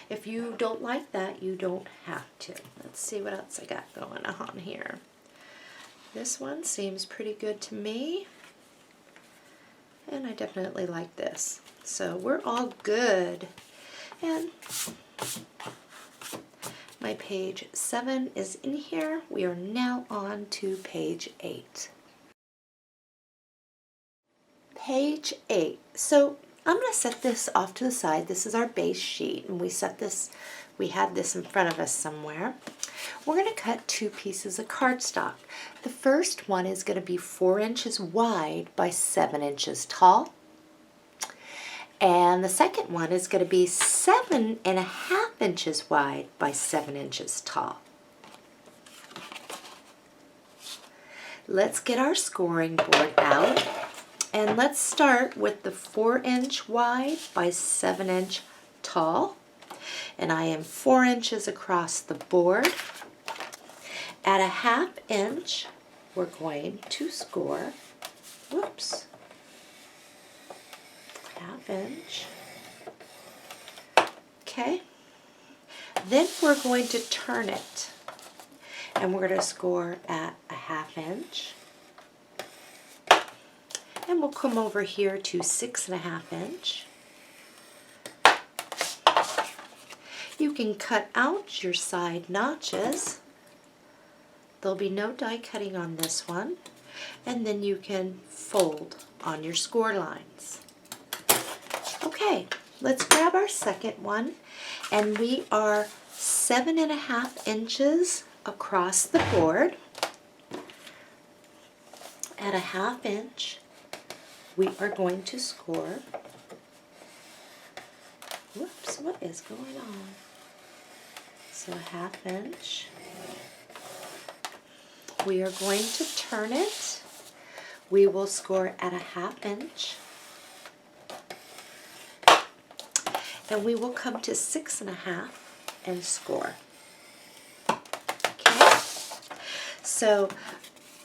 If you don't like that, you don't have to. Let's see what else I got going on here. This one seems pretty good to me, and I definitely like this. So we're all good. And my page 7 is in here. We are now on to page 8. Page 8. So I'm going to set this off to the side. This is our base sheet, and we had this in front of us somewhere. We're going to cut 2 pieces of cardstock. The first one is going to be 4 inches wide by 7 inches tall. And the second one is going to be 7.5 inches wide by 7 inches tall. Let's get our scoring board out. And let's start with the 4-inch wide by 7-inch tall. And I am 4 inches across the board. At a 1/2 inch, we're going to score, whoops, 1/2 inch. Okay. Then we're going to turn it. And we're going to score at a 1/2 inch. And we'll come over here to 6.5 inch. You can cut out your side notches. There'll be no die cutting on this one. And then you can fold on your score lines. Okay, let's grab our second one. And we are 7.5 inches across the board. At a 1/2 inch, we are going to score, whoops, what is going on? So 1/2 inch. We are going to turn it. We will score at a 1/2 inch. And we will come to 6.5 and score. Okay? So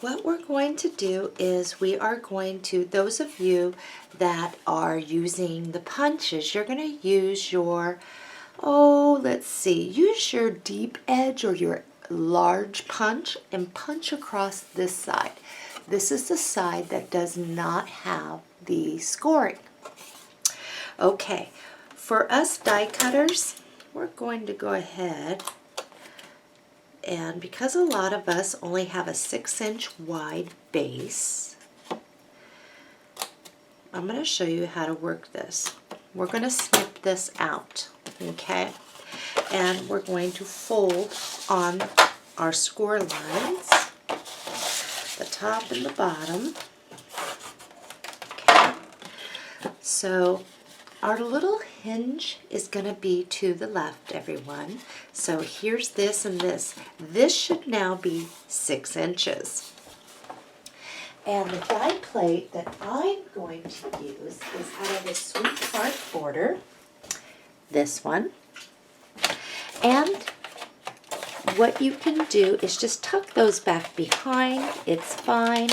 what we're going to do is we are going to, those of you that are using the punches, you're going to use your, use your deep edge or your large punch and punch across this side. This is the side that does not have the scoring. Okay, for us die cutters, we're going to go ahead. And because a lot of us only have a 6-inch wide base, I'm going to show you how to work this. We're going to snip this out, okay? And we're going to fold on our score lines, the top and the bottom. Okay. So our little hinge is going to be to the left, everyone. So here's this and this. This should now be 6 inches. And the die plate that I'm going to use is out of the Sweetheart border, this one. And what you can do is just tuck those back behind. It's fine.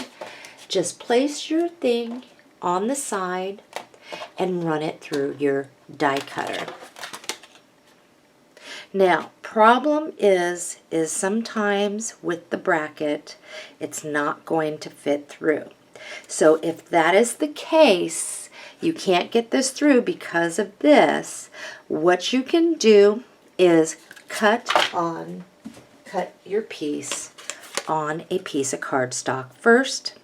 Just place your thing on the side and run it through your die cutter. Now, problem is sometimes with the bracket, it's not going to fit through. So if that is the case, you can't get this through because of this, what you can do is cut your piece on a piece of cardstock first,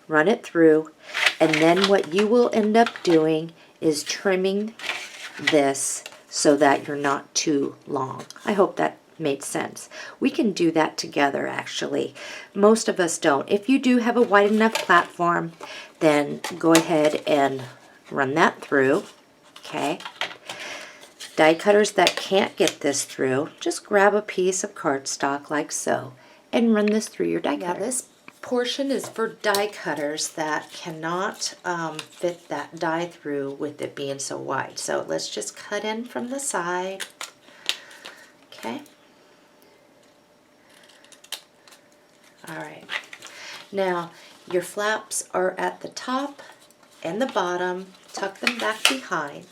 run it through, and then what you will end up doing is trimming this so that you're not too long. I hope that made sense. We can do that together actually. Most of us don't. If you do have a wide enough platform, then go ahead and run that through. Okay. Die cutters that can't get this through, just grab a piece of cardstock like so and run this through your die cutter. Now this portion is for die cutters that cannot fit that die through with it being so wide. So let's just cut in from the side. Okay. All right. Now your flaps are at the top and the bottom. Tuck them back behind.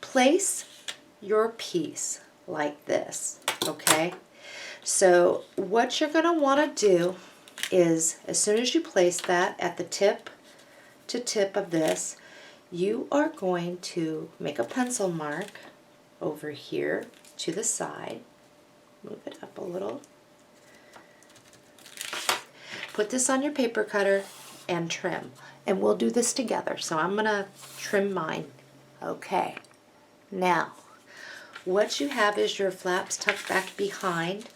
Place your piece like this, okay? So what you're going to want to do is, as soon as you place that at the tip to tip of this, you are going to make a pencil mark over here to the side. Move it up a little. Put this on your paper cutter and trim. And we'll do this together. So I'm going to trim mine. Okay. Now, what you have is your flaps tucked back behind.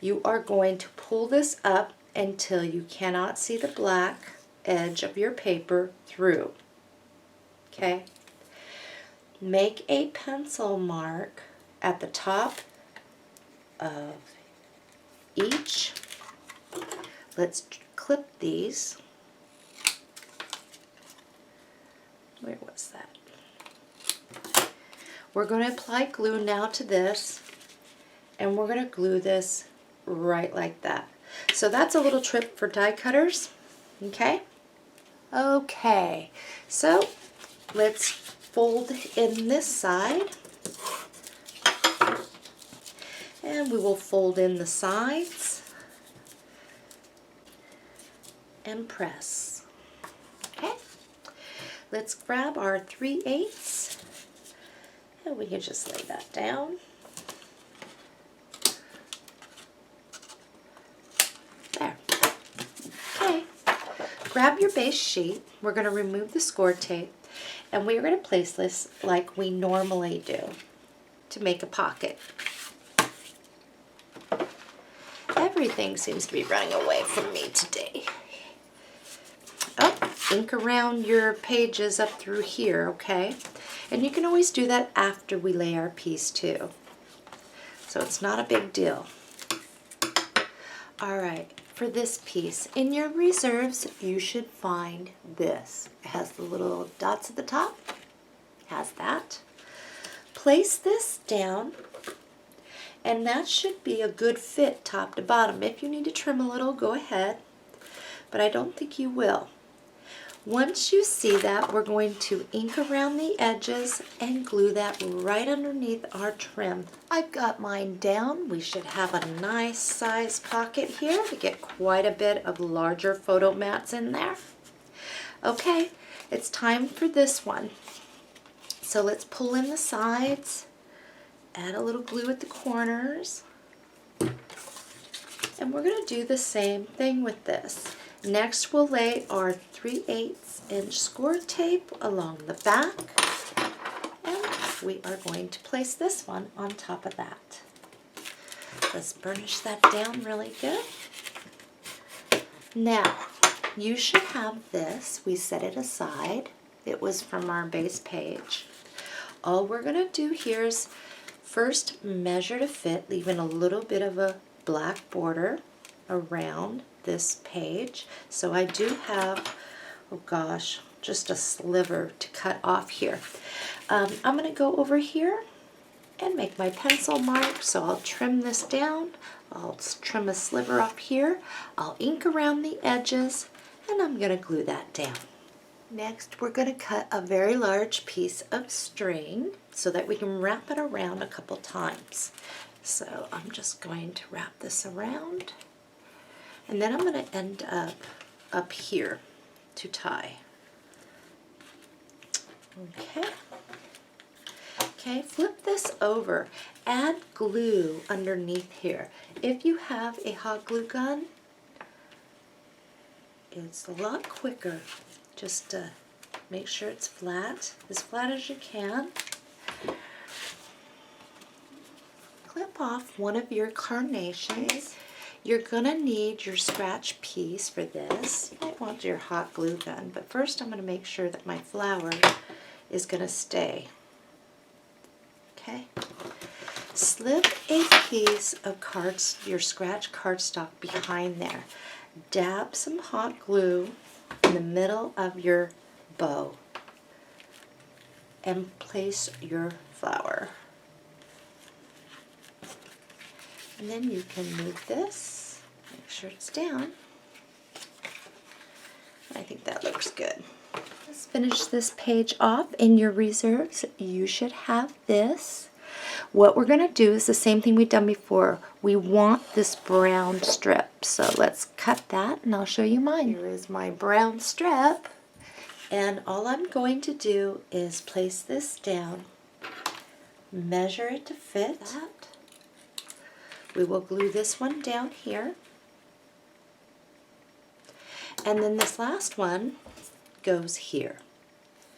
You are going to pull this up until you cannot see the black edge of your paper through. Okay? Make a pencil mark at the top of each. Let's clip these. Where was that? We're going to apply glue now to this, and we're going to glue this right like that. So that's a little tip for die cutters. Okay? Okay, so let's fold in this side, and we will fold in the sides and press. Okay? Let's grab our 3/8 and we can just lay that down. There. Okay. Grab your base sheet. We're going to remove the score tape and we're going to place this like we normally do to make a pocket. Everything seems to be running away from me today. Oh, ink around your pages up through here, okay? And you can always do that after we lay our piece too. So it's not a big deal. All right, for this piece, in your reserves, you should find this. It has the little dots at the top, has that. Place this down, and that should be a good fit top to bottom. If you need to trim a little, go ahead, but I don't think you will. Once you see that, we're going to ink around the edges and glue that right underneath our trim. I've got mine down. We should have a nice size pocket here. We get quite a bit of larger photo mats in there. Okay, it's time for this one. So let's pull in the sides, add a little glue at the corners, and we're going to do the same thing with this. Next, we'll lay our 3/8 inch score tape along the back, and we are going to place this one on top of that. Let's burnish that down really good. Now, you should have this. We set it aside. It was from our base page. All we're going to do here is first measure to fit, leaving a little bit of a black border around this page. So I do have, oh gosh, just a sliver to cut off here. I'm going to go over here and make my pencil mark. So I'll trim this down. I'll trim a sliver up here. I'll ink around the edges, and I'm going to glue that down. Next, we're going to cut a very large piece of string so that we can wrap it around a couple times. So I'm just going to wrap this around. And then I'm going to end up here to tie. Okay. Okay, flip this over. Add glue underneath here. If you have a hot glue gun, it's a lot quicker. Just make sure it's flat as you can. Clip off one of your carnations. You're going to need your scratch piece for this. You might want your hot glue gun, but first I'm going to make sure that my flower is going to stay. Okay. Slip a piece of your scratch cardstock behind there. Dab some hot glue in the middle of your bow and place your flower. And then you can move this, make sure it's down. I think that looks good. Let's finish this page off. In your reserves, you should have this. What we're going to do is the same thing we've done before. We want this brown strip. So let's cut that and I'll show you mine. Here is my brown strip. And all I'm going to do is place this down, measure it to fit that. We will glue this one down here. And then this last one goes here.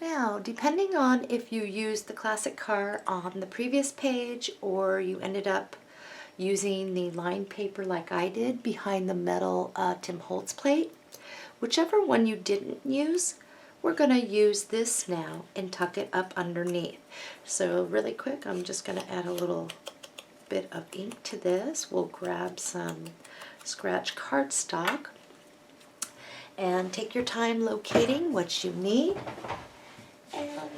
Now, depending on if you used the classic card on the previous page or you ended up using the lined paper like I did behind the metal Tim Holtz plate, whichever one you didn't use, we're going to use this now and tuck it up underneath. So really quick, I'm just going to add a little bit of ink to this. We'll grab some scratch cardstock and take your time locating what you need. And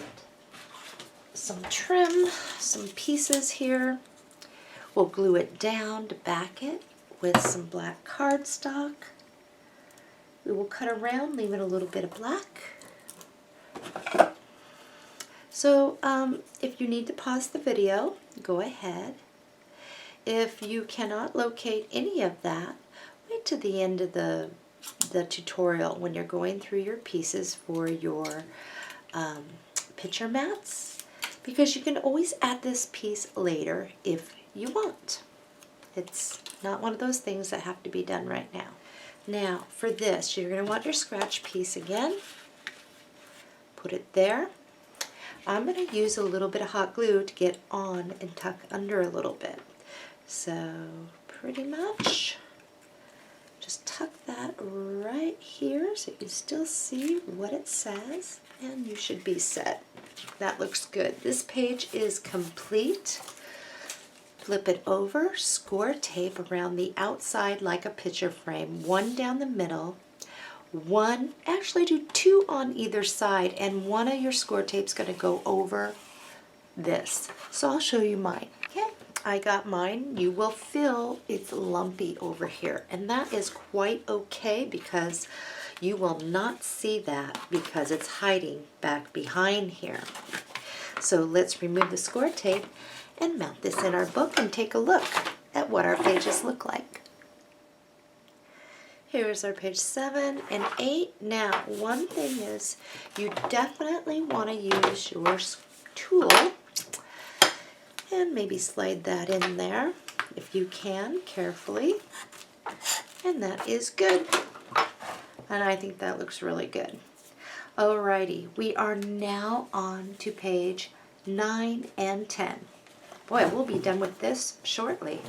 some trim, some pieces here. We'll glue it down to back it with some black cardstock. We will cut around, leaving a little bit of black. So if you need to pause the video, go ahead. If you cannot locate any of that, wait to the end of the tutorial when you're going through your pieces for your picture mats, because you can always add this piece later if you want. It's not one of those things that have to be done right now. Now for this, you're going to want your scratch piece again. Put it there. I'm going to use a little bit of hot glue to get on and tuck under a little bit. So pretty much just tuck that right here so you can still see what it says, and you should be set. That looks good. This page is complete. Flip it over, score tape around the outside like a picture frame, one down the middle, actually do two on either side, and one of your score tape's going to go over this. So I'll show you mine. Okay, I got mine. You will feel it's lumpy over here, and that is quite okay because you will not see that because it's hiding back behind here. So let's remove the score tape and mount this in our book and take a look at what our pages look like. Here's our page 7 and 8. Now, one thing is you definitely want to use your tool and maybe slide that in there if you can, carefully. And that is good. And I think that looks really good. Alrighty, we are now on to page 9 and 10. Boy, we'll be done with this shortly.